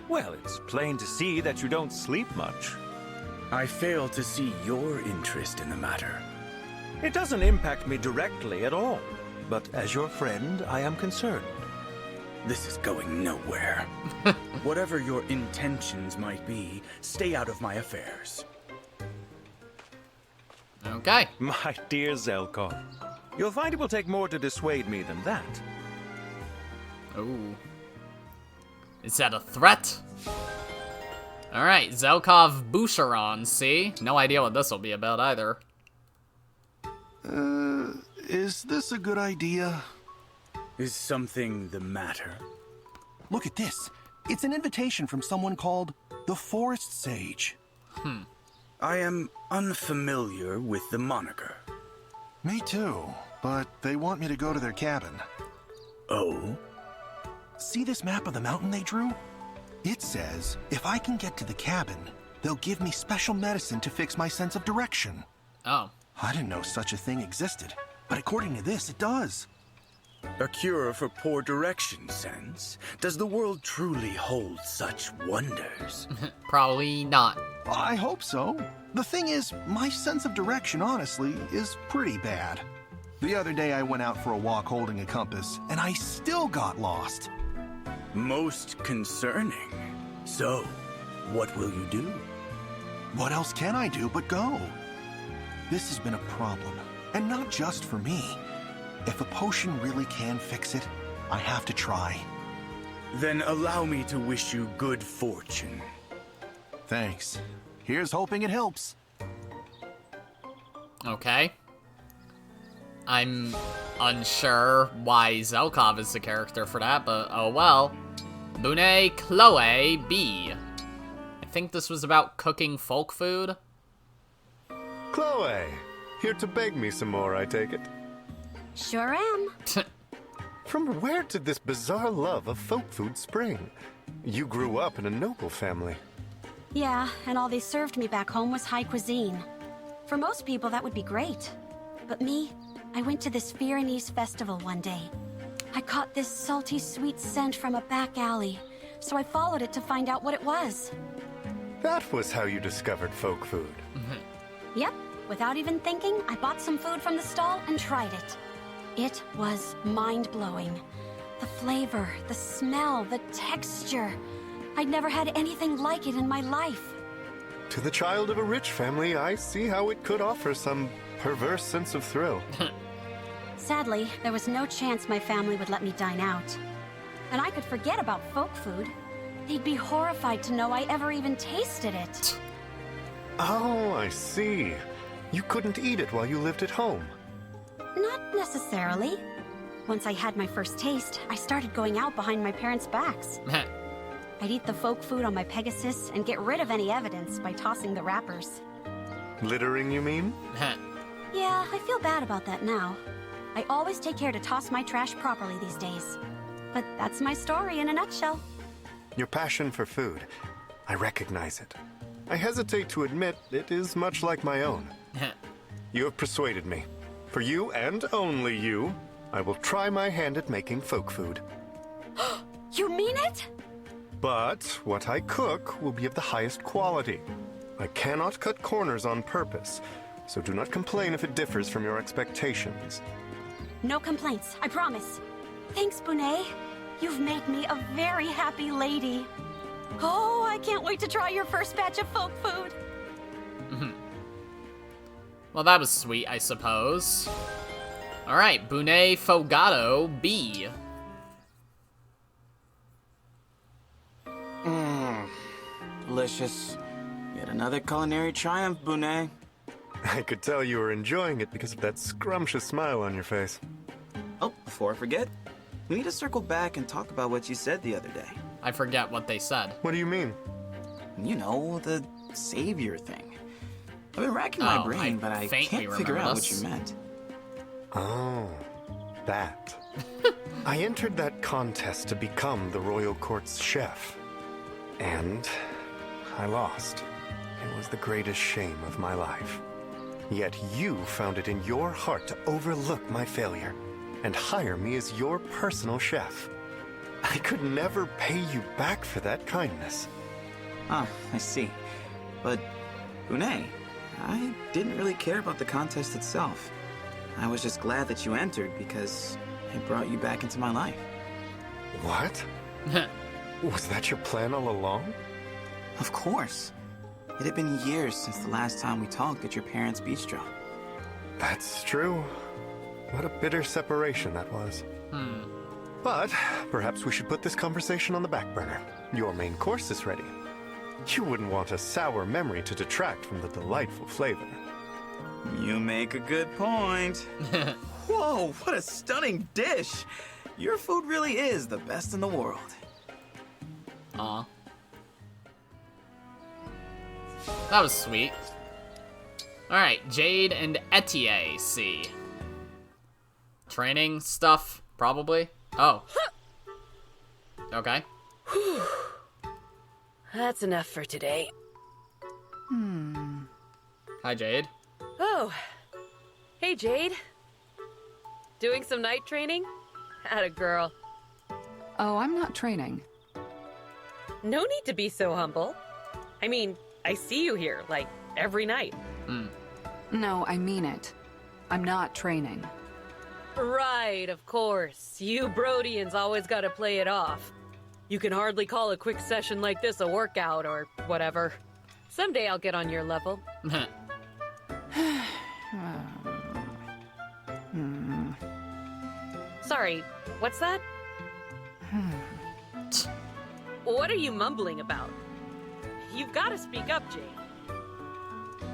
Well, it's plain to see that you don't sleep much. I fail to see your interest in the matter. It doesn't impact me directly at all, but as your friend, I am concerned. This is going nowhere. Whatever your intentions might be, stay out of my affairs. Okay. My dear Zelkov, you'll find it will take more to dissuade me than that. Ooh. Is that a threat? Alright, Zelkov Boucheron, see? No idea what this will be about either. Is this a good idea? Is something the matter? Look at this. It's an invitation from someone called the Forest Sage. I am unfamiliar with the moniker. Me too, but they want me to go to their cabin. Oh? See this map of the mountain they drew? It says if I can get to the cabin, they'll give me special medicine to fix my sense of direction. Oh. I didn't know such a thing existed, but according to this, it does. A cure for poor direction sense? Does the world truly hold such wonders? Probably not. I hope so. The thing is, my sense of direction, honestly, is pretty bad. The other day I went out for a walk holding a compass, and I still got lost. Most concerning. So, what will you do? What else can I do but go? This has been a problem, and not just for me. If a potion really can fix it, I have to try. Then allow me to wish you good fortune. Thanks. Here's hoping it helps. Okay. I'm unsure why Zelkov is the character for that, but oh well. Bune Chloe B. I think this was about cooking folk food. Chloe, here to beg me some more, I take it. Sure am. From where did this bizarre love of folk food spring? You grew up in a noble family. Yeah, and all they served me back home was high cuisine. For most people, that would be great. But me, I went to this Pyrenees festival one day. I caught this salty, sweet scent from a back alley, so I followed it to find out what it was. That was how you discovered folk food. Yep, without even thinking, I bought some food from the stall and tried it. It was mind-blowing. The flavor, the smell, the texture. I'd never had anything like it in my life. To the child of a rich family, I see how it could offer some perverse sense of thrill. Sadly, there was no chance my family would let me dine out. And I could forget about folk food. They'd be horrified to know I ever even tasted it. Oh, I see. You couldn't eat it while you lived at home. Not necessarily. Once I had my first taste, I started going out behind my parents' backs. I'd eat the folk food on my Pegasus and get rid of any evidence by tossing the wrappers. Littering, you mean? Yeah, I feel bad about that now. I always take care to toss my trash properly these days. But that's my story in a nutshell. Your passion for food. I recognize it. I hesitate to admit it is much like my own. You have persuaded me. For you, and only you, I will try my hand at making folk food. You mean it? But what I cook will be of the highest quality. I cannot cut corners on purpose, so do not complain if it differs from your expectations. No complaints, I promise. Thanks, Bonet. You've made me a very happy lady. Oh, I can't wait to try your first batch of folk food. Well, that was sweet, I suppose. Alright, Bune Fogado B. Delicious. Yet another culinary triumph, Bune. I could tell you were enjoying it because of that scrumptious smile on your face. Oh, before I forget, we need to circle back and talk about what you said the other day. I forget what they said. What do you mean? You know, the savior thing. I've been racking my brain, but I can't figure out what you meant. Oh, that. I entered that contest to become the royal court's chef. And I lost. It was the greatest shame of my life. Yet you found it in your heart to overlook my failure and hire me as your personal chef. I could never pay you back for that kindness. Ah, I see. But, Bune, I didn't really care about the contest itself. I was just glad that you entered because it brought you back into my life. What? Was that your plan all along? Of course. It had been years since the last time we talked at your parents' bistro. That's true. What a bitter separation that was. But perhaps we should put this conversation on the back burner. Your main course is ready. You wouldn't want a sour memory to detract from the delightful flavor. You make a good point. Whoa, what a stunning dish! Your food really is the best in the world. Aw. That was sweet. Alright, Jade and Etier C. Training stuff, probably? Oh. Okay. That's enough for today. Hi, Jade. Oh. Hey, Jade. Doing some night training? Atta girl. Oh, I'm not training. No need to be so humble. I mean, I see you here, like, every night. No, I mean it. I'm not training. Right, of course. You Brodians always gotta play it off. You can hardly call a quick session like this a workout or whatever. Someday I'll get on your level. Sorry, what's that? What are you mumbling about? You've got to speak up, Jade.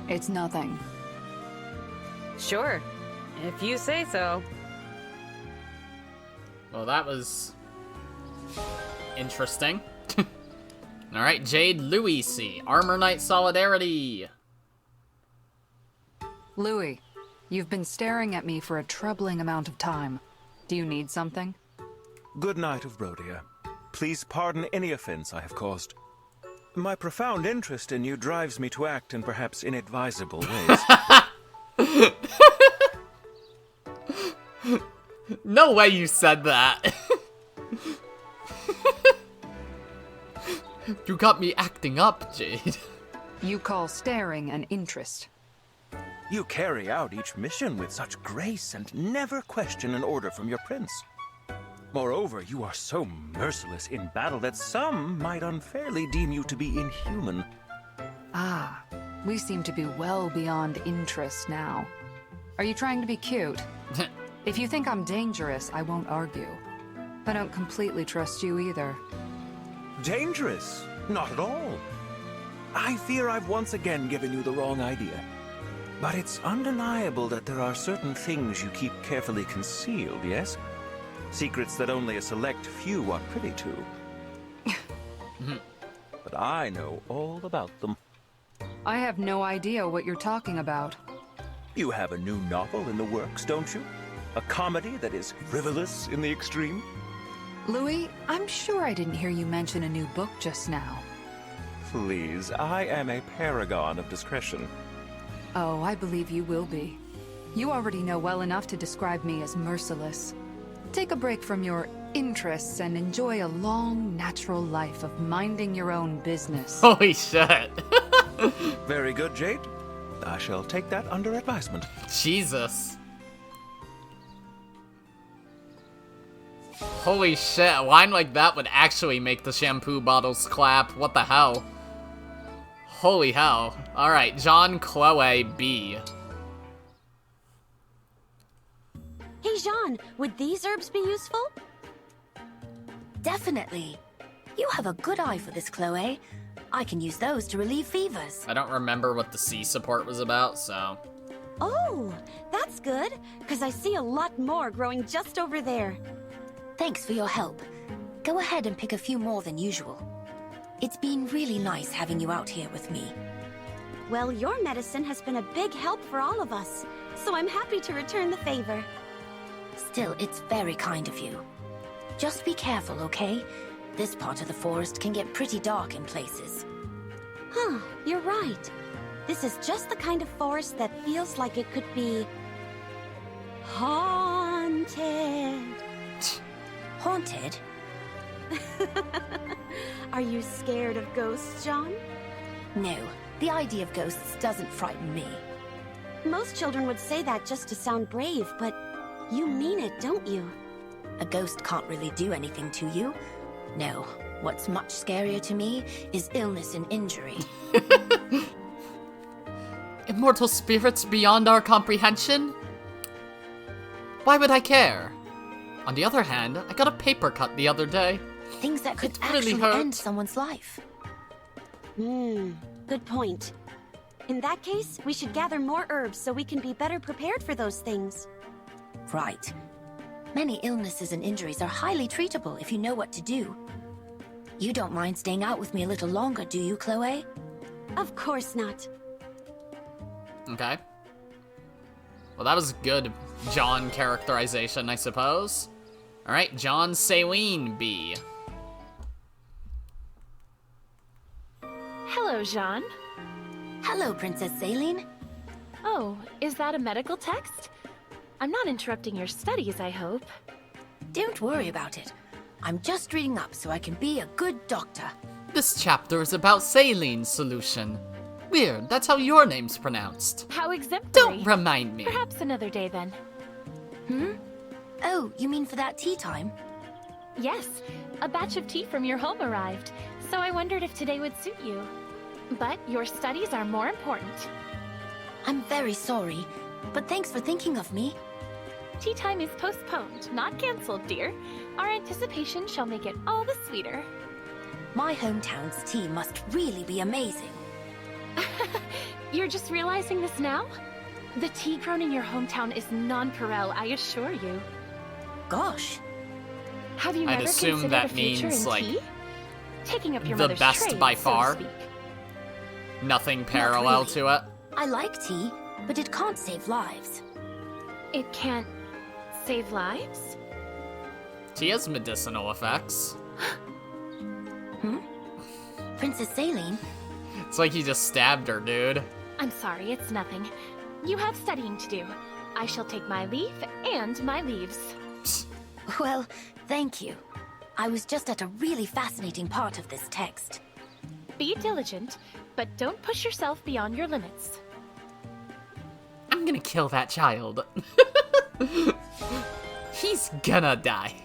It's nothing. Sure, if you say so. Well, that was interesting. Alright, Jade Louis C. Armor Knight Solidarity. Louis, you've been staring at me for a troubling amount of time. Do you need something? Good night of Rhodia. Please pardon any offense I have caused. My profound interest in you drives me to act in perhaps inadvisable ways. No way you said that. You got me acting up, Jade. You call staring an interest. You carry out each mission with such grace and never question an order from your prince. Moreover, you are so merciless in battle that some might unfairly deem you to be inhuman. Ah, we seem to be well beyond interest now. Are you trying to be cute? If you think I'm dangerous, I won't argue. I don't completely trust you either. Dangerous? Not at all. I fear I've once again given you the wrong idea. But it's undeniable that there are certain things you keep carefully concealed, yes? Secrets that only a select few are privy to. But I know all about them. I have no idea what you're talking about. You have a new novel in the works, don't you? A comedy that is frivolous in the extreme? Louis, I'm sure I didn't hear you mention a new book just now. Please, I am a paragon of discretion. Oh, I believe you will be. You already know well enough to describe me as merciless. Take a break from your interests and enjoy a long, natural life of minding your own business. Holy shit. Very good, Jade. I shall take that under advisement. Jesus. Holy shit, a line like that would actually make the shampoo bottles clap. What the hell? Holy hell. Alright, John, Chloe, B. Hey, Jean, would these herbs be useful? Definitely. You have a good eye for this, Chloe. I can use those to relieve fevers. I don't remember what the C support was about, so... Oh, that's good, because I see a lot more growing just over there. Thanks for your help. Go ahead and pick a few more than usual. It's been really nice having you out here with me. Well, your medicine has been a big help for all of us, so I'm happy to return the favor. Still, it's very kind of you. Just be careful, okay? This part of the forest can get pretty dark in places. Huh, you're right. This is just the kind of forest that feels like it could be... haunted. Haunted? Are you scared of ghosts, John? No, the idea of ghosts doesn't frighten me. Most children would say that just to sound brave, but you mean it, don't you? A ghost can't really do anything to you. No, what's much scarier to me is illness and injury. Immortal spirits beyond our comprehension? Why would I care? On the other hand, I got a paper cut the other day. Things that could really actually end someone's life. Good point. In that case, we should gather more herbs so we can be better prepared for those things. Right. Many illnesses and injuries are highly treatable if you know what to do. You don't mind staying out with me a little longer, do you, Chloe? Of course not. Okay. Well, that was good John characterization, I suppose. Alright, John, Celine, B. Hello, Jean. Hello, Princess Celine. Oh, is that a medical text? I'm not interrupting your studies, I hope. Don't worry about it. I'm just reading up so I can be a good doctor. This chapter is about Celine's solution. Weird, that's how your name's pronounced. How exemplary. Don't remind me. Perhaps another day, then. Oh, you mean for that tea time? Yes, a batch of tea from your home arrived, so I wondered if today would suit you. But your studies are more important. I'm very sorry, but thanks for thinking of me. Tea time is postponed, not cancelled, dear. Our anticipation shall make it all the sweeter. My hometown's tea must really be amazing. You're just realizing this now? The tea grown in your hometown is non-pareil, I assure you. Gosh. Have you I'd never assume considered that a future means, in like, tea? Taking up your the mother's best trade, by so to far. speak. Nothing parallel Not to it. I like tea, but it can't save lives. It can't save lives? Tea has medicinal effects. Princess Celine? It's like he just stabbed her, dude. I'm sorry, it's nothing. You have studying to do. I shall take my leave and my leaves. Well, thank you. I was just at a really fascinating part of this text. Be diligent, but don't push yourself beyond your limits. I'm gonna kill that child. He's gonna die.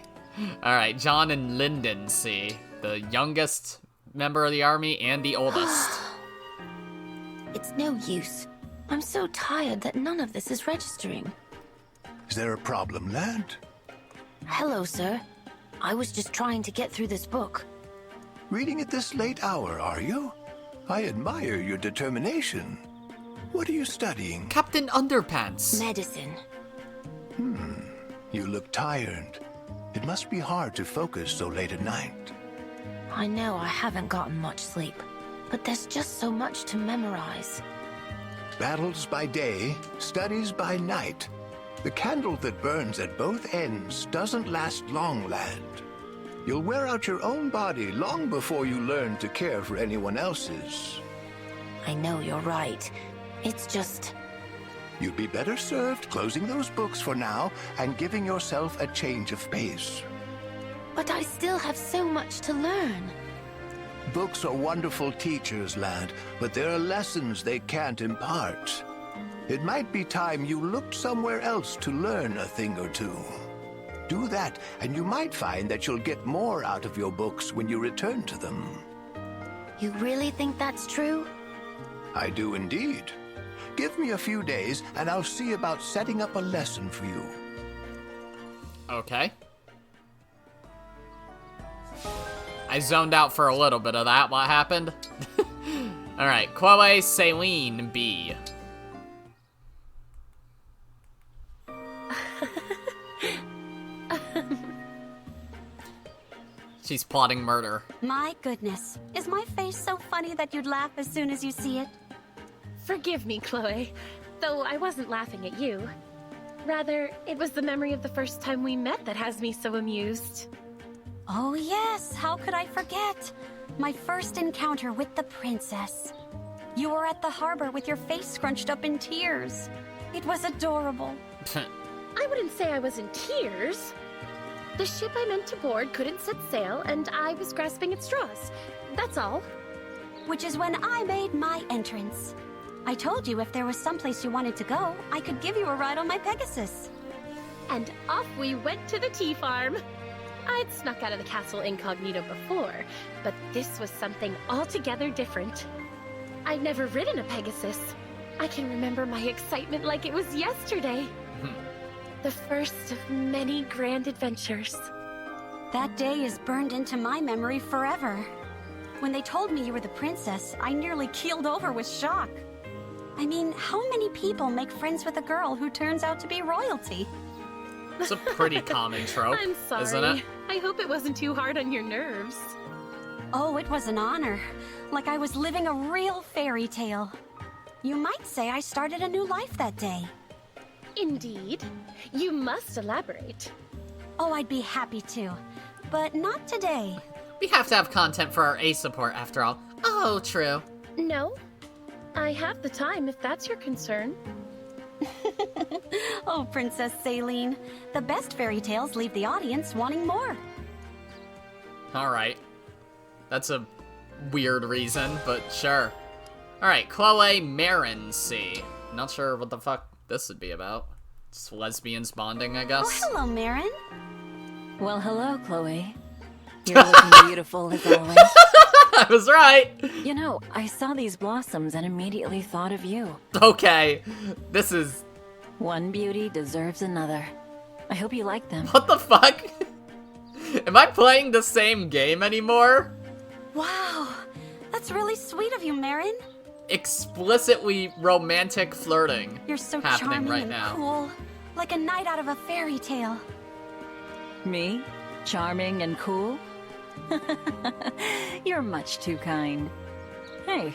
Alright, John and Lyndon C. The youngest member of the army and the oldest. It's no use. I'm so tired that none of this is registering. Is there a problem, lad? Hello, sir. I was just trying to get through this book. Reading at this late hour, are you? I admire your determination. What are you studying? Captain Underpants. Medicine. You look tired. It must be hard to focus so late at night. I know I haven't gotten much sleep, but there's just so much to memorize. Battles by day, studies by night. The candle that burns at both ends doesn't last long, lad. You'll wear out your own body long before you learn to care for anyone else's. I know you're right. It's just... You'd be better served closing those books for now and giving yourself a change of pace. But I still have so much to learn. Books are wonderful teachers, lad, but there are lessons they can't impart. It might be time you looked somewhere else to learn a thing or two. Do that, and you might find that you'll get more out of your books when you return to them. You really think that's true? I do indeed. Give me a few days, and I'll see about setting up a lesson for you. Okay. I zoned out for a little bit of that. What happened? Alright, Chloe, Celine, B. She's plotting murder. My goodness. Is my face so funny that you'd laugh as soon as you see it? Forgive me, Chloe, though I wasn't laughing at you. Rather, it was the memory of the first time we met that has me so amused. Oh yes, how could I forget? My first encounter with the princess. You were at the harbor with your face scrunched up in tears. It was adorable. I wouldn't say I was in tears. The ship I meant to board couldn't set sail, and I was grasping at straws. That's all. Which is when I made my entrance. I told you if there was someplace you wanted to go, I could give you a ride on my Pegasus. And off we went to the tea farm. I'd snuck out of the castle incognito before, but this was something altogether different. I'd never ridden a Pegasus. I can remember my excitement like it was yesterday. The first of many grand adventures. That day is burned into my memory forever. When they told me you were the princess, I nearly keeled over with shock. I mean, how many people make friends with a girl who turns out to be royalty? It's a pretty common trope, I'm sorry. isn't it? I hope it wasn't too hard on your nerves. Oh, it was an honor. Like I was living a real fairy tale. You might say I started a new life that day. Indeed. You must elaborate. Oh, I'd be happy to. But not today. We have to have content for our A support, after all. Oh, true. No. I have the time, if that's your concern. Oh, Princess Celine. The best fairy tales leave the audience wanting more. Alright. That's a weird reason, but sure. Alright, Chloe, Merrin, C. Not sure what the fuck this would be about. Just lesbians bonding, I guess. Oh, hello, Merrin. Well, hello, Chloe. You're looking beautiful as always. I was right! You know, I saw these blossoms and immediately thought of you. Okay, this is... One beauty deserves another. I hope you like them. What the fuck? Am I playing the same game anymore? Wow, that's really sweet of you, Merrin. Explicitly romantic flirting. You're so happening charming right and now. cool, like a night out of a fairy tale. Me? Charming and cool? You're much too kind. Hey,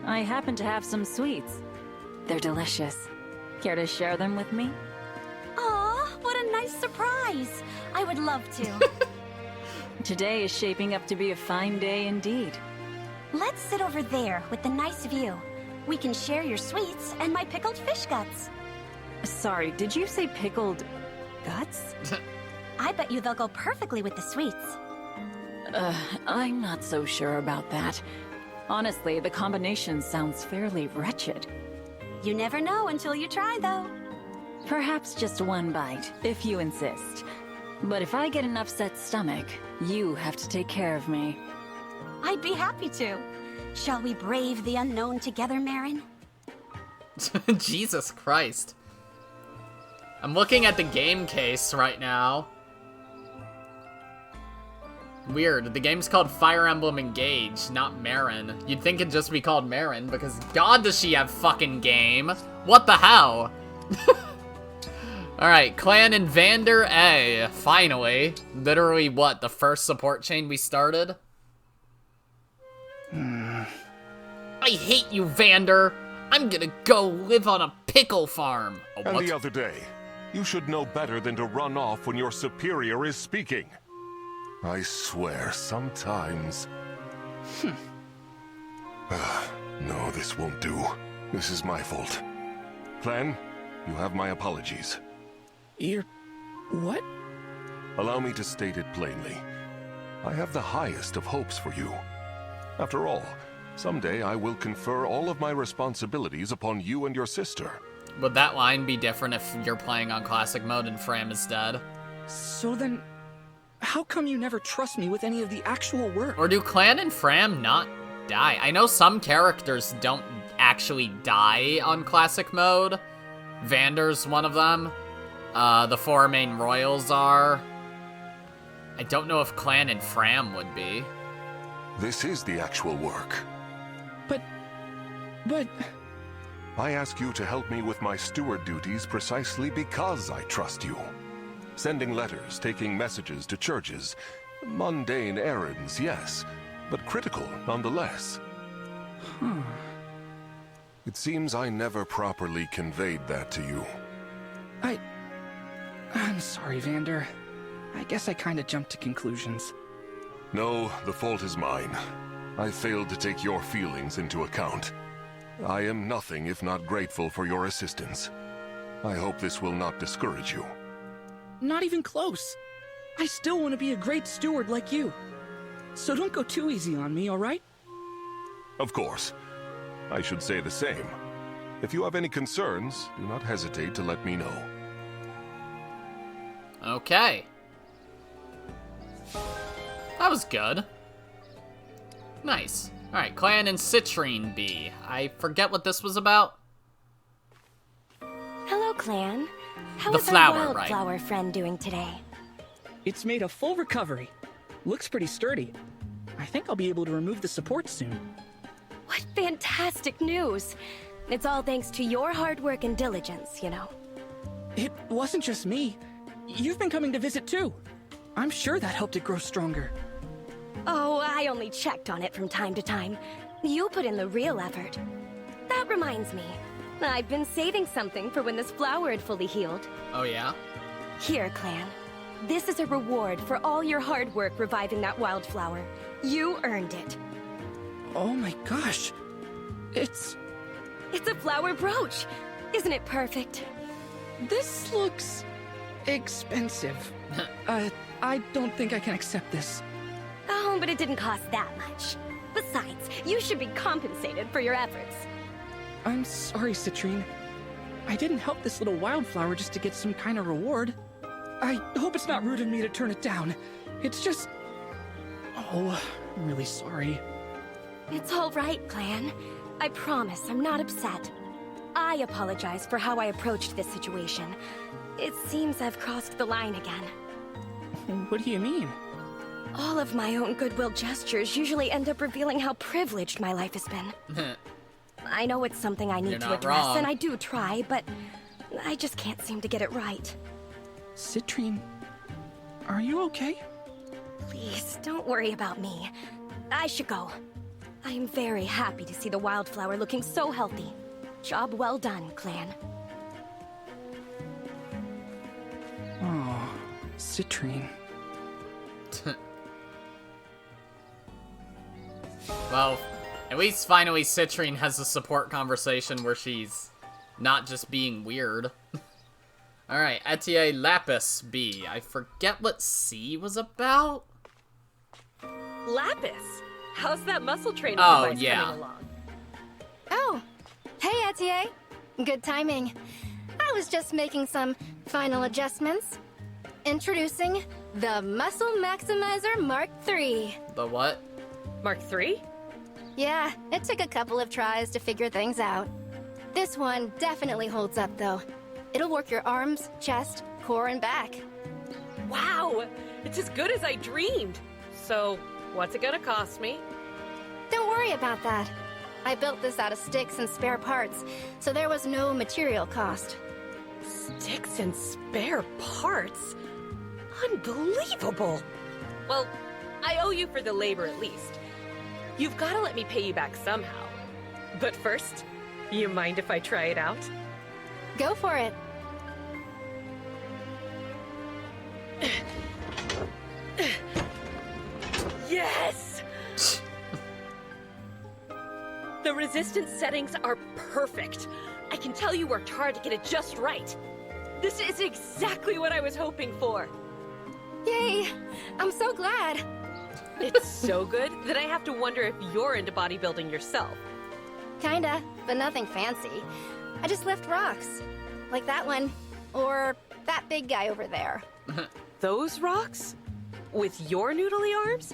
I happen to have some sweets. They're delicious. Care to share them with me? Aw, what a nice surprise. I would love to. Today is shaping up to be a fine day indeed. Let's sit over there with the nice view. We can share your sweets and my pickled fish guts. Sorry, did you say pickled guts? I bet you they'll go perfectly with the sweets. I'm not so sure about that. Honestly, the combination sounds fairly wretched. You never know until you try, though. Perhaps just one bite, if you insist. But if I get an upset stomach, you have to take care of me. I'd be happy to. Shall we brave the unknown together, Merrin? Jesus Christ. I'm looking at the game case right now. Weird, the game's called Fire Emblem Engage, not Merrin. You'd think it'd just be called Merrin, because god does she have fucking game! What the hell? Alright, Clan and Vander A. Finally. Literally, what, the first support chain we started? I hate you, Vander! I'm gonna go live on a pickle farm! Oh, And what? the other day, you should know better than to run off when your superior is speaking. I swear, sometimes... No, this won't do. This is my fault. Clan, you have my apologies. What? Allow me to state it plainly. I have the highest of hopes for you. After all, someday I will confer all of my responsibilities upon you and your sister. Would that line be different if you're playing on classic mode and Fram is dead? So then, how come you never trust me with any of the actual work? Or do Clan and Fram not die? I know some characters don't actually die on classic mode. Vander's one of them. The 4 main royals are. I don't know if Clan and Fram would be. This is the actual work. But... I ask you to help me with my steward duties precisely because I trust you. Sending letters, taking messages to churches. Mundane errands, yes, but critical nonetheless. It seems I never properly conveyed that to you. I'm sorry, Vander. I guess I kinda jumped to conclusions. No, the fault is mine. I failed to take your feelings into account. I am nothing if not grateful for your assistance. I hope this will not discourage you. Not even close. I still want to be a great steward like you. So don't go too easy on me, alright? Of course. I should say the same. If you have any concerns, do not hesitate to let me know. Okay. That was good. Nice. Alright, Clan and Citrine B. I forget what this was about. Hello, Clan. How The is flower, our right. wildflower friend doing today? It's made a full recovery. Looks pretty sturdy. I think I'll be able to remove the support soon. What fantastic news! It's all thanks to your hard work and diligence, you know. It wasn't just me. You've been coming to visit too. I'm sure that helped it grow stronger. Oh, I only checked on it from time to time. You put in the real effort. That reminds me. I've been saving something for when this flower had fully healed. Oh, yeah? Here, Clan. This is a reward for all your hard work reviving that wildflower. You earned it. Oh my gosh. It's a flower brooch. Isn't it perfect? This looks... expensive. I don't think I can accept this. Oh, but it didn't cost that much. Besides, you should be compensated for your efforts. I'm sorry, Citrine. I didn't help this little wildflower just to get some kind of reward. I hope it's not rude of me to turn it down. It's just... Oh, I'm really sorry. It's all right, Clan. I promise I'm not upset. I apologize for how I approached this situation. It seems I've crossed the line again. What do you mean? All of my own goodwill gestures usually end up revealing how privileged my life has been. I know it's something I need You're to not address, wrong. and I do try, but I just can't seem to get it right. Citrine, are you okay? Please, don't worry about me. I should go. I am very happy to see the wildflower looking so healthy. Job well done, Clan. Oh, Citrine. Well, at least finally Citrine has a support conversation where she's not just being weird. Alright, ep.50 Lapis B. I forget what C was about. Lapis! How's that muscle training Oh, device yeah. coming along? Oh, Hey, Etier. Good timing. I was just making some final adjustments. Introducing the Muscle Maximizer Mark III. The what? Mark III? Yeah, it took a couple of tries to figure things out. This one definitely holds up, though. It'll work your arms, chest, core, and back. Wow! It's as good as I dreamed! So, what's it gonna cost me? Don't worry about that. I built this out of sticks and spare parts, so there was no material cost. Sticks and spare parts? Unbelievable! Well, I owe you for the labor at least. You've gotta let me pay you back somehow. But first, you mind if I try it out? Go for it. Yes! The resistance settings are perfect. I can tell you worked hard to get it just right. This is exactly what I was hoping for. Yay! I'm so glad. It's so good that I have to wonder if you're into bodybuilding yourself. Kinda, but nothing fancy. I just lift rocks. Like that one. Or that big guy over there. those rocks? With your noodly arms?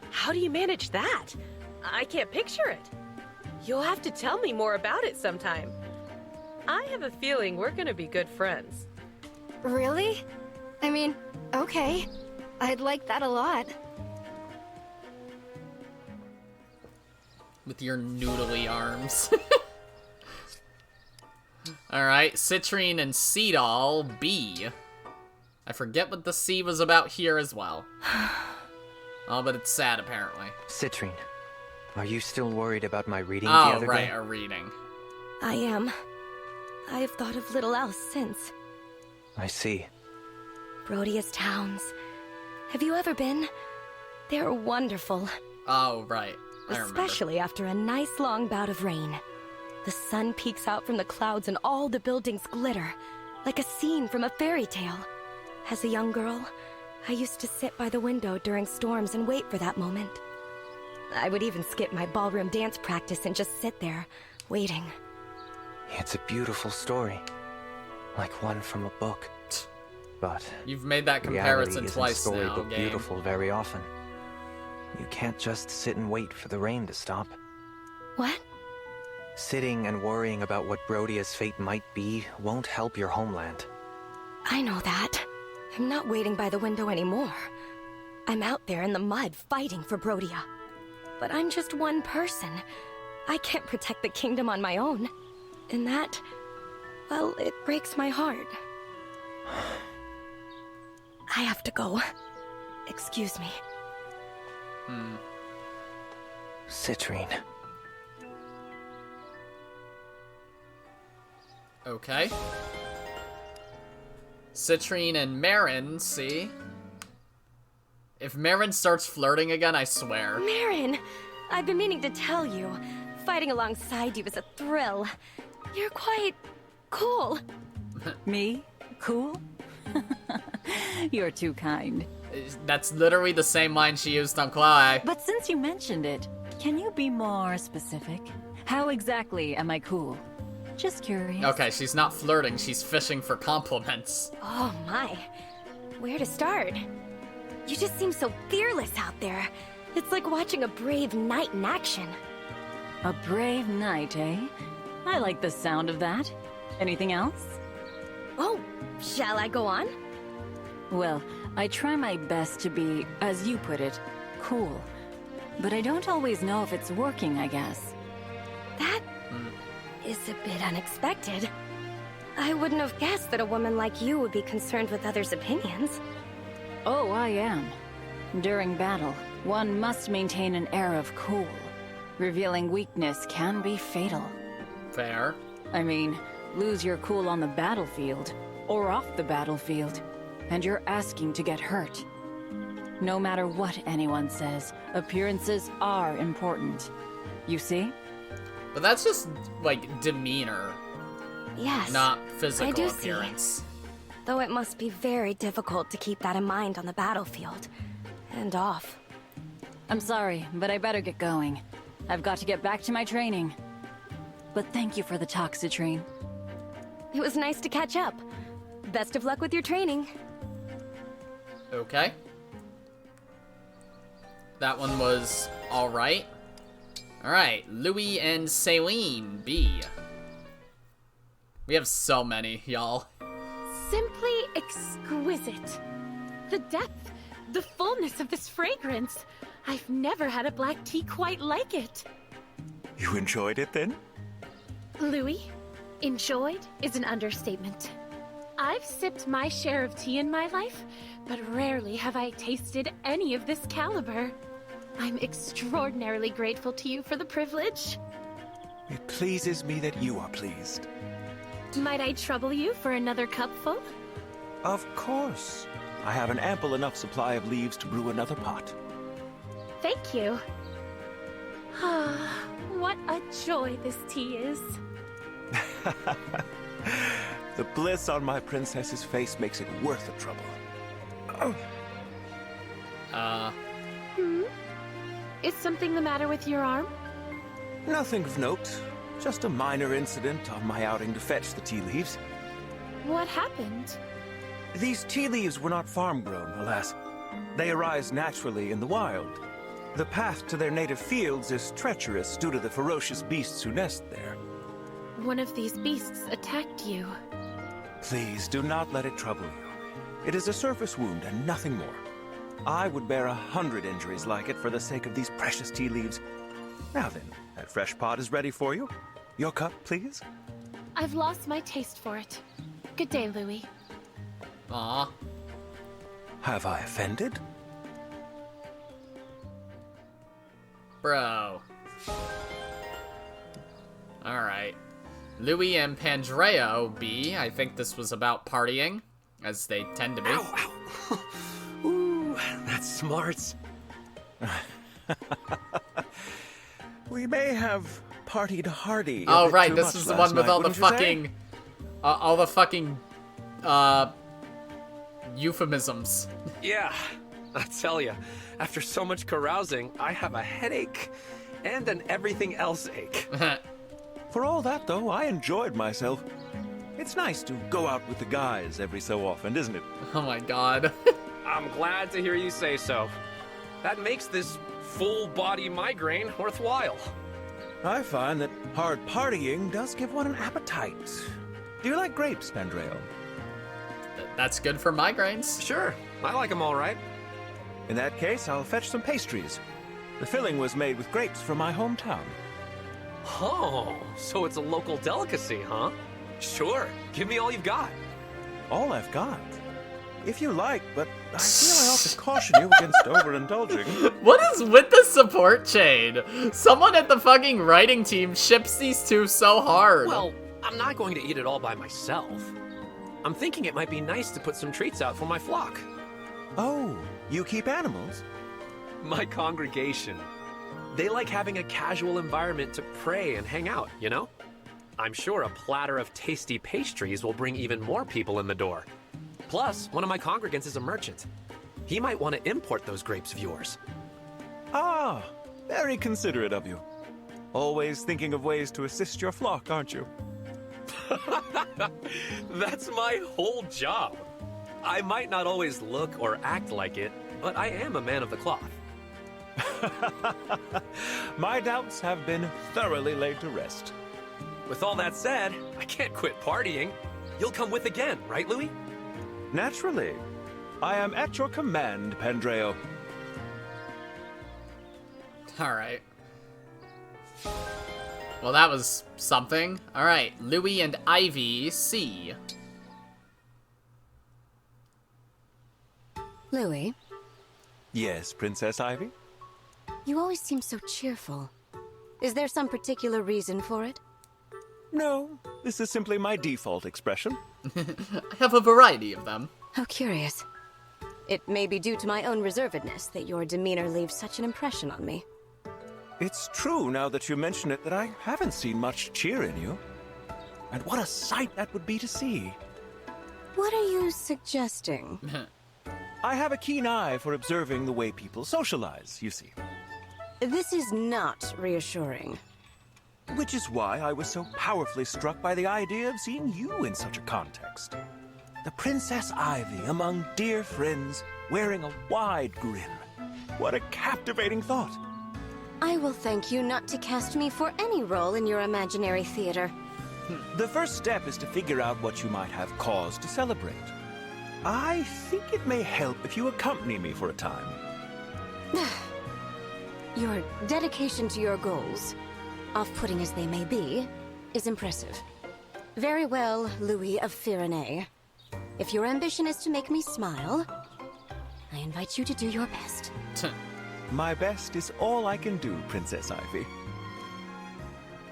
How do you manage that? I can't picture it. You'll have to tell me more about it sometime. I have a feeling we're gonna be good friends. Really? I mean, okay. I'd like that a lot. With your noodly arms. Alright, Citrine and Seedall, B. I forget what the C was about here as well. Oh, but it's sad, apparently. Citrine, are you still worried about my reading the other right, day? our reading. I am. I've thought of little else since. I see. Brodia's towns. Have you ever been? They're wonderful. Oh, right. I remember. Especially after a nice long bout of rain. The sun peeks out from the clouds and all the buildings glitter, like a scene from a fairy tale. As a young girl, I used to sit by the window during storms and wait for that moment. I would even skip my ballroom dance practice and just sit there, waiting. It's a beautiful story. Like one from a book. But you've made that comparison twice storybook now, game. Beautiful very often. You can't just sit and wait for the rain to stop. What? Sitting and worrying about what Brodia's fate might be won't help your homeland. I know that. I'm not waiting by the window anymore. I'm out there in the mud fighting for Brodia. But I'm just one person. I can't protect the kingdom on my own. And that, well, it breaks my heart. I have to go. Excuse me. Citrine. Okay. Citrine and Merrin, see? If Merrin starts flirting again, I swear. Merrin! I've been meaning to tell you. Fighting alongside you is a thrill. You're quite cool. Me? Cool? You're too kind. That's literally the same line she used on Chloe. But since you mentioned it, can you be more specific? How exactly am I cool? Just curious. Okay, she's not flirting, she's fishing for compliments. Oh my. Where to start? You just seem so fearless out there. It's like watching a brave knight in action. A brave knight, eh? I like the sound of that. Anything else? Oh, shall I go on? Well, I try my best to be, as you put it, cool. But I don't always know if it's working, I guess. That is a bit unexpected. I wouldn't have guessed that a woman like you would be concerned with others' opinions. Oh, I am. During battle, one must maintain an air of cool. Revealing weakness can be fatal. Fair. I mean, lose your cool on the battlefield, or off the battlefield, and you're asking to get hurt. No matter what anyone says, appearances are important. You see? But that's just, like, demeanor. Yes, not physical I do appearance. See. Though it must be very difficult to keep that in mind on the battlefield. And off. I'm sorry, but I better get going. I've got to get back to my training. But thank you for the talk, Citrine. It was nice to catch up. Best of luck with your training. Okay. That one was alright. Alright, Louis and Celine, B. We have so many, y'all. Simply exquisite. The depth, the fullness of this fragrance. I've never had a black tea quite like it. You enjoyed it then? Louis, enjoyed is an understatement. I've sipped my share of tea in my life, but rarely have I tasted any of this caliber. I'm extraordinarily grateful to you for the privilege. It pleases me that you are pleased. Might I trouble you for another cupful? Of course. I have an ample enough supply of leaves to brew another pot. Thank you. Ah, what a joy this tea is. The bliss on my princess's face makes it worth the trouble. Is something the matter with your arm? Nothing of note. Just a minor incident on my outing to fetch the tea leaves. What happened? These tea leaves were not farm-grown, alas. They arise naturally in the wild. The path to their native fields is treacherous due to the ferocious beasts who nest there. One of these beasts attacked you. Please do not let it trouble you. It is a surface wound and nothing more. I would bear 100 injuries like it for the sake of these precious tea leaves. Now then, that fresh pot is ready for you. Your cup, please. I've lost my taste for it. Good day, Louis. Aw. Have I offended? Bro. Alright. Louis and Pandreo B. I think this was about partying, as they tend to be. Ow, ow. Ooh, that's smart. We may have partied hardy. Oh, right, this is the one with all the fucking... euphemisms. Yeah, I tell ya, after so much carousing, I have a headache and an everything else ache. For all that, though, I enjoyed myself. It's nice to go out with the guys every so often, isn't it? Oh my god. I'm glad to hear you say so. That makes this full-body migraine worthwhile. I find that hard partying does give one an appetite. Do you like grapes, Pandreo? That's good for migraines. Sure, I like them all right. In that case, I'll fetch some pastries. The filling was made with grapes from my hometown. Oh, so it's a local delicacy, huh? Sure, give me all you've got. All I've got? If you like, but I feel I ought to caution you against overindulging. What is with the support chain? Someone at the fucking writing team ships these two so hard. Well, I'm not going to eat it all by myself. I'm thinking it might be nice to put some treats out for my flock. Oh, you keep animals? My congregation. They like having a casual environment to pray and hang out, you know? I'm sure a platter of tasty pastries will bring even more people in the door. Plus, one of my congregants is a merchant. He might want to import those grapes of yours. Ah, very considerate of you. Always thinking of ways to assist your flock, aren't you? That's my whole job. I might not always look or act like it, but I am a man of the cloth. My doubts have been thoroughly laid to rest. With all that said, I can't quit partying. You'll come with again, right, Louis? Naturally. I am at your command, Pandreo. Alright. Well, that was something. Alright, Louis and Ivy C. Louis? Yes, Princess Ivy? You always seem so cheerful. Is there some particular reason for it? No, this is simply my default expression. I have a variety of them. How curious. It may be due to my own reservedness that your demeanor leaves such an impression on me. It's true, now that you mention it, that I haven't seen much cheer in you. And what a sight that would be to see. What are you suggesting? I have a keen eye for observing the way people socialize, you see. This is not reassuring. Which is why I was so powerfully struck by the idea of seeing you in such a context. The Princess Ivy among dear friends, wearing a wide grin. What a captivating thought. I will thank you not to cast me for any role in your imaginary theater. The first step is to figure out what you might have cause to celebrate. I think it may help if you accompany me for a time. Your dedication to your goals, off-putting as they may be, is impressive. Very well, Louis of Firenze. If your ambition is to make me smile, I invite you to do your best. My best is all I can do, Princess Ivy.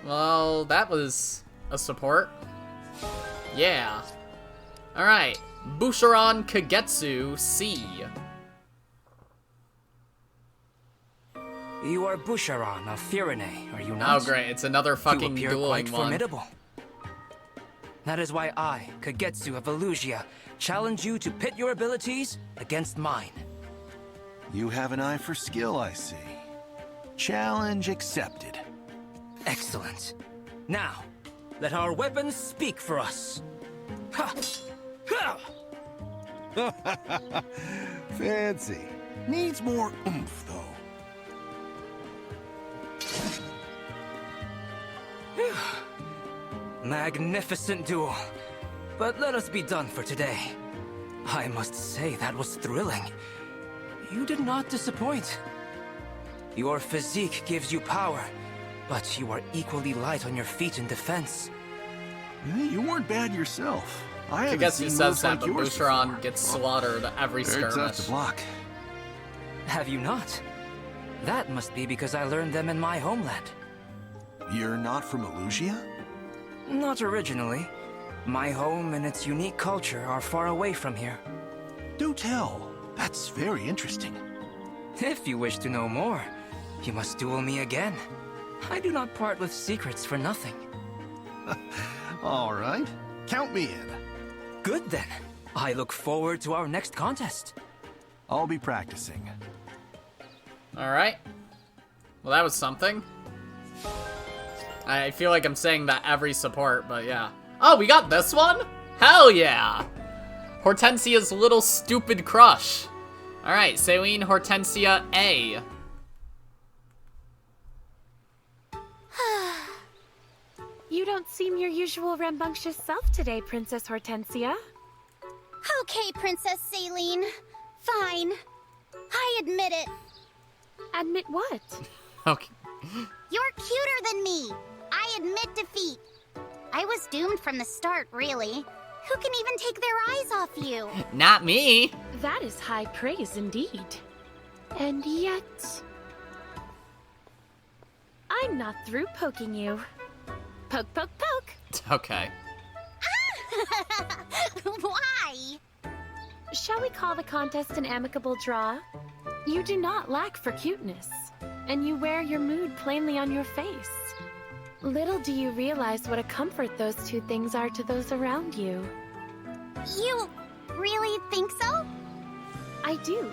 Well, that was a support. Yeah. Alright. Bushiron Kagetsu C. You are Bushiron of Firenze, are you not? Oh great, it's another fucking you appear dueling quite one. formidable. That is why I, Kagetsu of Elusia, challenge you to pit your abilities against mine. You have an eye for skill, I see. Challenge accepted. Excellent. Now, let our weapons speak for us. Ha! Ha! Fancy. Needs more oomph, though. Magnificent duel. But let us be done for today. I must say that was thrilling. You did not disappoint. Your physique gives you power, but you are equally light on your feet in defense. You weren't bad yourself. I guess he says that, but Boucheron gets slaughtered every skirmish. Tough to block. Have you not? That must be because I learned them in my homeland. You're not from Elusia? Not originally. My home and its unique culture are far away from here. Do tell. That's very interesting. If you wish to know more, you must duel me again. I do not part with secrets for nothing. All right. Count me in. Good then. I look forward to our next contest. I'll be practicing. Alright. Well, that was something. I feel like I'm saying that every support, but yeah. Oh, we got this one? Hell yeah! Hortensia's little stupid crush. Alright, Celine, Hortensia, A. You don't seem your usual rambunctious self today, Princess Hortensia. Okay, Princess Celine. Fine. I admit it. Admit what? Okay. You're cuter than me. I admit defeat. I was doomed from the start, really. Who can even take their eyes off you? Not me. That is high praise indeed. And yet... I'm not through poking you. Poke, poke, poke. Okay. Why? Shall we call the contest an amicable draw? You do not lack for cuteness, and you wear your mood plainly on your face. Little do you realize what a comfort those two things are to those around you. You really think so? I do.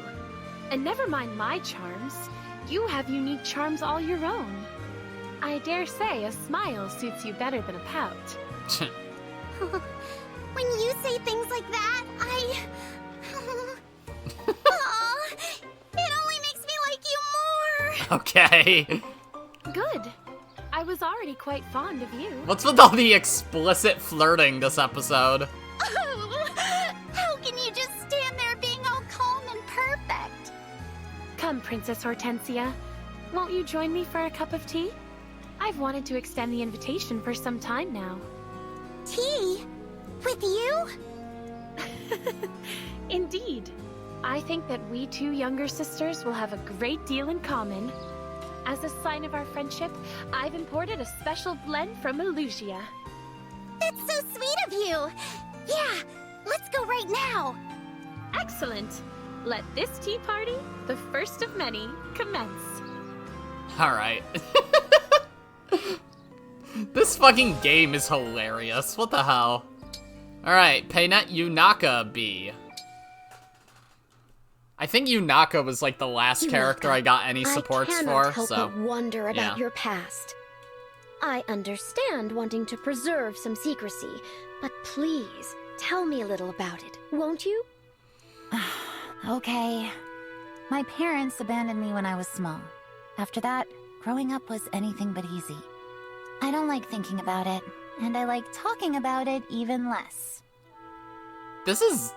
And never mind my charms, you have unique charms all your own. I dare say a smile suits you better than a pout. When you say things like that, Aw, it only makes me like you more! Okay. Good. I was already quite fond of you. What's with all the explicit flirting this episode? How can you just stand there being all calm and perfect? Come, Princess Hortensia. Won't you join me for a cup of tea? I've wanted to extend the invitation for some time now. Tea? With you? Indeed. I think that we two younger sisters will have a great deal in common. As a sign of our friendship, I've imported a special blend from Elusia. That's so sweet of you! Yeah, let's go right now! Excellent! Let this tea party, the first of many, commence. Alright. This fucking game is hilarious. What the hell? Alright, Paynet Yunaka B. I think Yunaka was like the last character I got any supports I cannot for, help so but wonder about yeah. your past. I understand wanting to preserve some secrecy, but please tell me a little about it, won't you? Okay. My parents abandoned me when I was small. After that, growing up was anything but easy. I don't like thinking about it, and I like talking about it even less. This is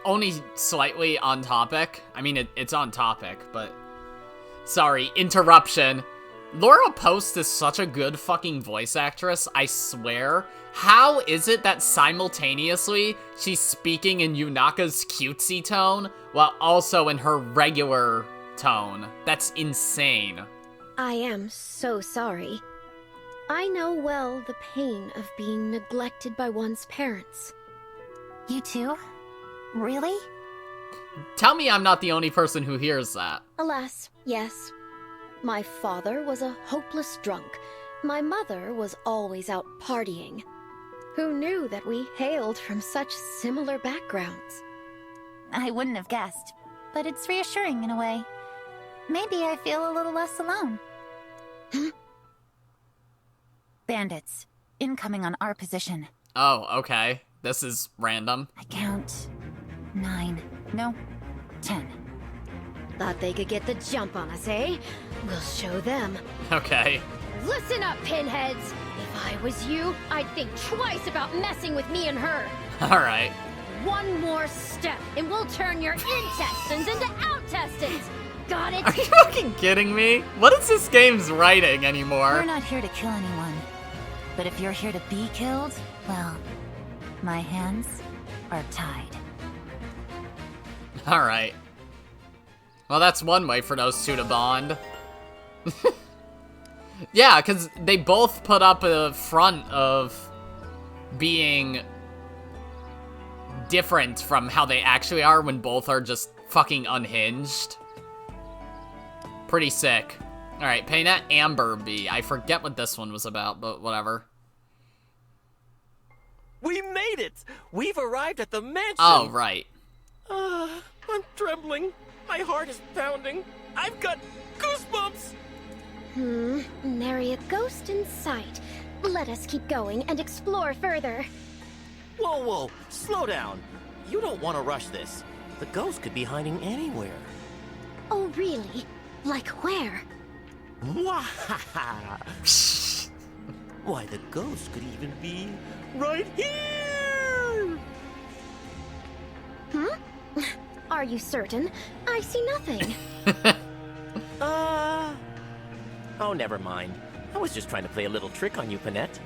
only slightly on topic. I mean, it's on topic, but... Sorry, interruption. Laura Post is such a good fucking voice actress, I swear. How is it that simultaneously she's speaking in Yunaka's cutesy tone, while also in her regular tone? That's insane. I am so sorry. I know well the pain of being neglected by one's parents. You too? Really? Tell me I'm not the only person who hears that. Alas, yes. My father was a hopeless drunk. My mother was always out partying. Who knew that we hailed from such similar backgrounds? I wouldn't have guessed, but it's reassuring in a way. Maybe I feel a little less alone. Bandits. Incoming on our position. Oh, okay. This is random. I count 9. No, 10. Thought they could get the jump on us, eh? We'll show them. Okay. Listen up, pinheads! If I was you, I'd think twice about messing with me and her. Alright. One more step, and we'll turn your intestines into outtestines! Got it? Are you fucking kidding me? What is this game's writing anymore? We're not here to kill anyone. But if you're here to be killed, well, my hands are tied. Alright. Well, that's one way for those two to bond. Yeah, because they both put up a front of being different from how they actually are when both are just fucking unhinged. Pretty sick. Alright, Paynette Amber B. I forget what this one was about, but whatever. We made it! We've arrived at the mansion! Oh, right. I'm trembling. My heart is pounding. I've got goosebumps! Nary a ghost in sight. Let us keep going and explore further. Whoa, slow down. You don't want to rush this. The ghost could be hiding anywhere. Oh, really? Like where? Why, the ghost could even be right here! Are you certain? I see nothing. Oh, never mind. I was just trying to play a little trick on you, Panette.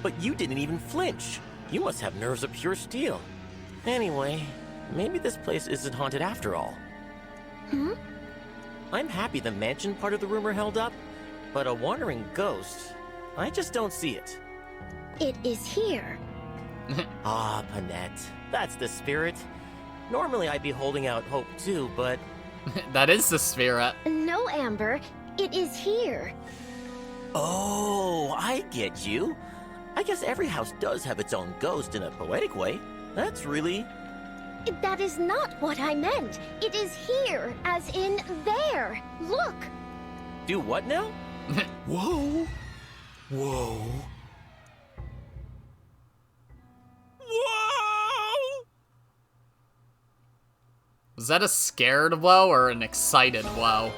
But you didn't even flinch. You must have nerves of pure steel. Anyway, maybe this place isn't haunted after all. I'm happy the mansion part of the rumor held up, but a wandering ghost, I just don't see it. It is here. Ah, Panette, that's the spirit. Normally I'd be holding out hope too, but... That is the spirit. No, Amber. It is here. Oh, I get you. I guess every house does have its own ghost in a poetic way. That's really... That is not what I meant. It is here, as in there. Look. Do what now? Whoa. Whoa. Was that a scared whoa or an excited whoa?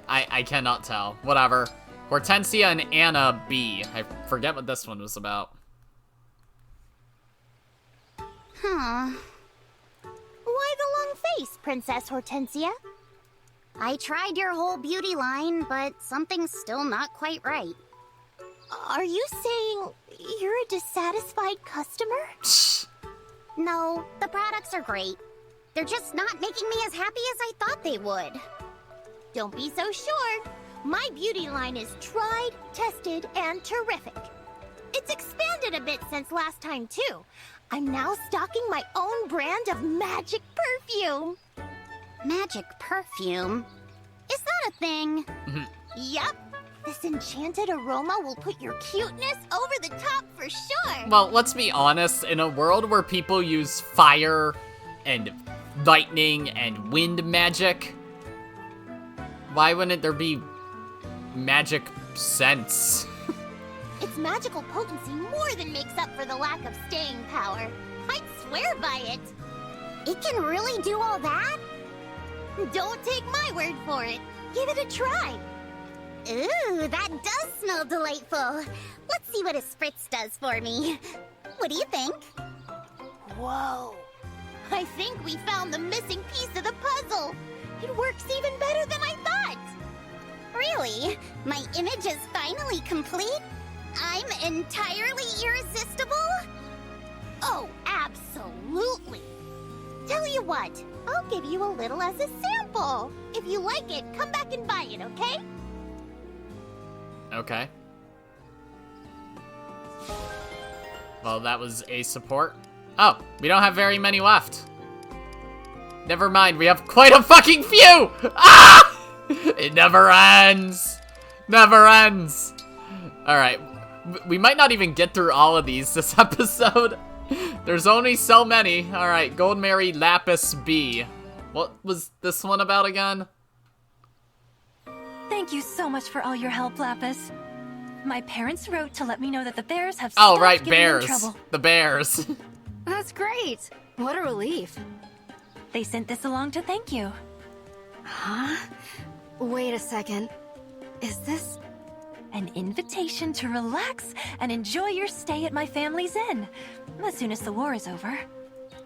I cannot tell. Whatever. Hortensia and Anna B. I forget what this one was about. Why the long face, Princess Hortensia? I tried your whole beauty line, but something's still not quite right. Are you saying you're a dissatisfied customer? No, the products are great. They're just not making me as happy as I thought they would. Don't be so sure. My beauty line is tried, tested, and terrific. It's expanded a bit since last time, too. I'm now stocking my own brand of magic perfume. Magic perfume? Is that a thing? Yup. This enchanted aroma will put your cuteness over the top for sure. Well, let's be honest. In a world where people use fire and lightning and wind magic, why wouldn't there be magic scents? Its magical potency more than makes up for the lack of staying power. I'd swear by it. It can really do all that? Don't take my word for it. Give it a try. Ooh, that does smell delightful. Let's see what a spritz does for me. What do you think? Whoa. I think we found the missing piece of the puzzle. It works even better than I thought. Really? My image is finally complete? I'm entirely irresistible? Oh, absolutely. Tell you what, I'll give you a little as a sample. If you like it, come back and buy it, okay? Okay. Well, that was a support. Oh, we don't have very many left. Never mind, we have quite a fucking few! Ah! It never ends. Never ends. Alright, we might not even get through all of these this episode. There's only so many. Alright, Gold Mary Lapis B. What was this one about again? Thank you so much for all your help, Lapis. My parents wrote to let me know that the bears have Oh, stopped right, giving them bears. trouble. The bears. That's great. What a relief. They sent this along to thank you. Huh? Wait a second. Is this... An invitation to relax and enjoy your stay at my family's inn, as soon as the war is over.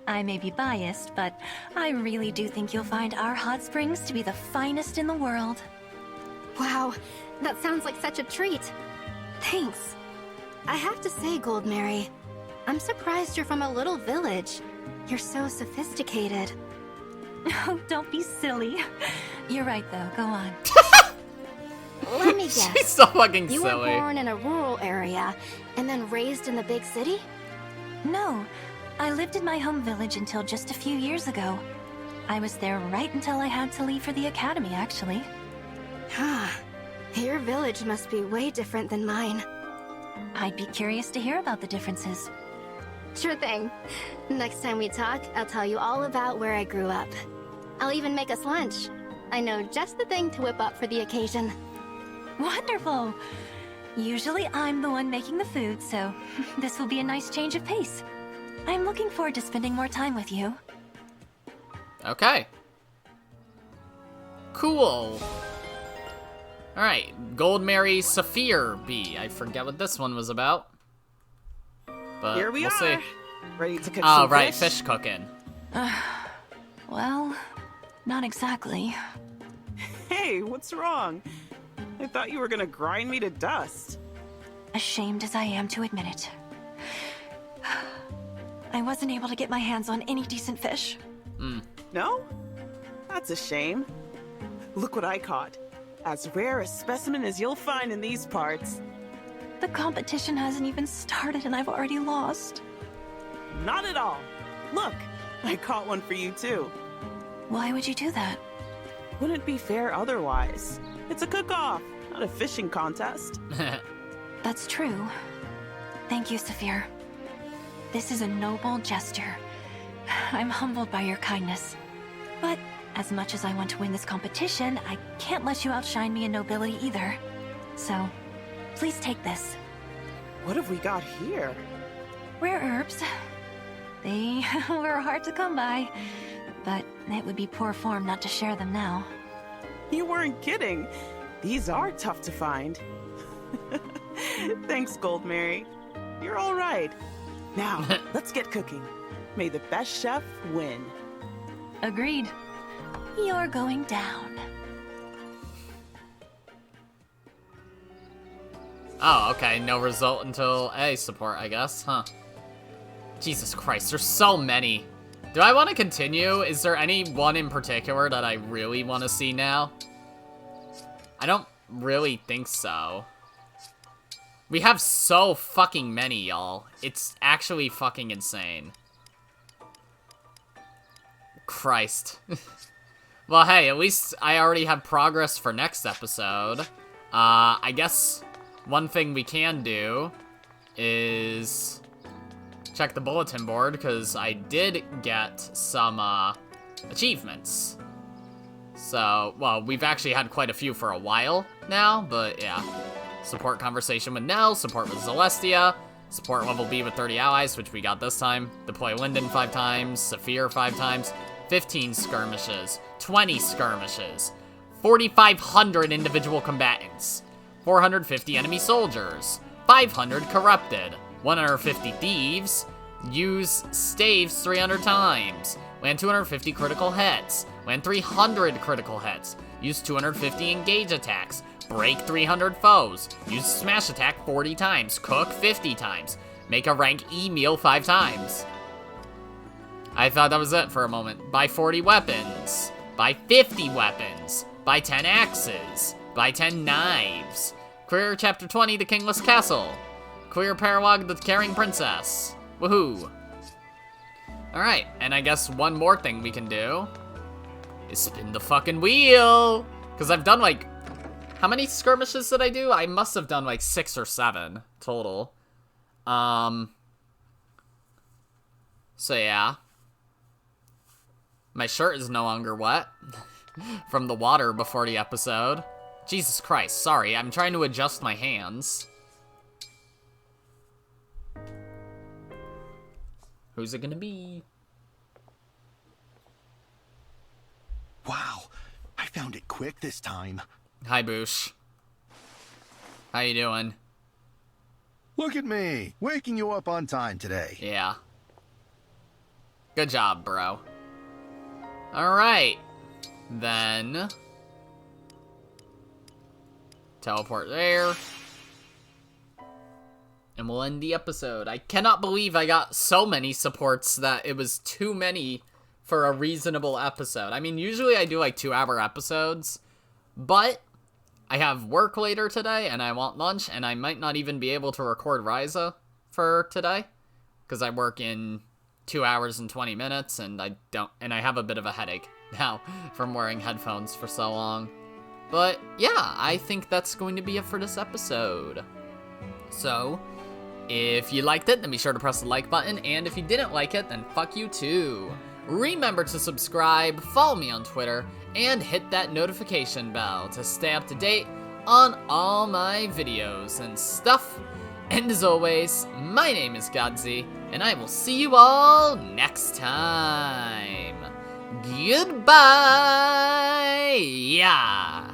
I may be biased, but I really do think you'll find our hot springs to be the finest in the world. Wow, that sounds like such a treat. Thanks. I have to say, Gold Mary, I'm surprised you're from a little village. You're so sophisticated. Oh, don't be silly. You're right, though. Go on. Let me guess. She's so fucking you silly. were born in a rural area and then raised in the big city? No, I lived in my home village until just a few years ago. I was there right until I had to leave for the academy, actually. Your village must be way different than mine. I'd be curious to hear about the differences. Sure thing. Next time we talk, I'll tell you all about where I grew up. I'll even make us lunch. I know just the thing to whip up for the occasion. Wonderful! Usually I'm the one making the food, so this will be a nice change of pace. I'm looking forward to spending more time with you. Okay. Cool. Alright, Gold Mary Saphir B. I forget what this one was about. But here we we'll are. See. Ready to cook Oh, some right, fish? fish cooking. Well, not exactly. Hey, what's wrong? I thought you were gonna grind me to dust. Ashamed as I am to admit it. I wasn't able to get my hands on any decent fish. No? That's a shame. Look what I caught. As rare a specimen as you'll find in these parts. The competition hasn't even started and I've already lost. Not at all. Look, I caught one for you too. Why would you do that? Wouldn't be fair otherwise. It's a cook-off, not a fishing contest. That's true. Thank you, Saphir. This is a noble gesture. I'm humbled by your kindness. But as much as I want to win this competition, I can't let you outshine me in nobility either. So, please take this. What have we got here? Rare herbs. They were hard to come by, but it would be poor form not to share them now. You weren't kidding. These are tough to find. Thanks, Gold Mary. You're all right. Now, let's get cooking. May the best chef win. Agreed. You're going down. Oh, okay. No result until A support, I guess. Huh. Jesus Christ, there's so many. Do I want to continue? Is there any one in particular that I really want to see now? I don't really think so. We have so fucking many, y'all. It's actually fucking insane. Christ. Well, hey, at least I already have progress for next episode. I guess one thing we can do is check the bulletin board, because I did get some achievements. So, well, we've actually had quite a few for a while now, but yeah. Support conversation with Nell, support with Celestia, support level B with 30 allies, which we got this time, deploy Linden 5 times, Saphir 5 times, 15 skirmishes, 20 skirmishes, 4,500 individual combatants, 450 enemy soldiers, 500 corrupted, 150 thieves, use staves 300 times, land 250 critical hits, land 300 critical hits, use 250 engage attacks, break 300 foes, use smash attack 40 times, cook 50 times, make a rank E meal 5 times. I thought that was it for a moment. Buy 40 weapons, buy 50 weapons, buy 10 axes, buy 10 knives, clear chapter 20, the Kingless Castle, clear Paralog, the Caring Princess. Woohoo. Alright, and I guess one more thing we can do is spin the fucking wheel. Because I've done like, how many skirmishes did I do? I must have done like 6 or 7 total. So yeah. My shirt is no longer wet from the water before the episode. Jesus Christ, sorry, I'm trying to adjust my hands. Who's it gonna be? Wow, I found it quick this time. Hi, Boosh. How you doing? Look at me, waking you up on time today. Yeah. Good job, bro. Alright. Then... teleport there. And we'll end the episode. I cannot believe I got so many supports that it was too many for a reasonable episode. I mean, usually I do like 2-hour episodes, but I have work later today and I want lunch, and I might not even be able to record Ryza for today because I work in 2 hours and 20 minutes and I have a bit of a headache now from wearing headphones for so long. But yeah, I think that's going to be it for this episode. So, if you liked it, then be sure to press the like button, and if you didn't like it, then fuck you too. Remember to subscribe, follow me on Twitter, and hit that notification bell to stay up to date on all my videos and stuff. And as always, my name is Godzi, and I will see you all next time. Goodbye! Yeah!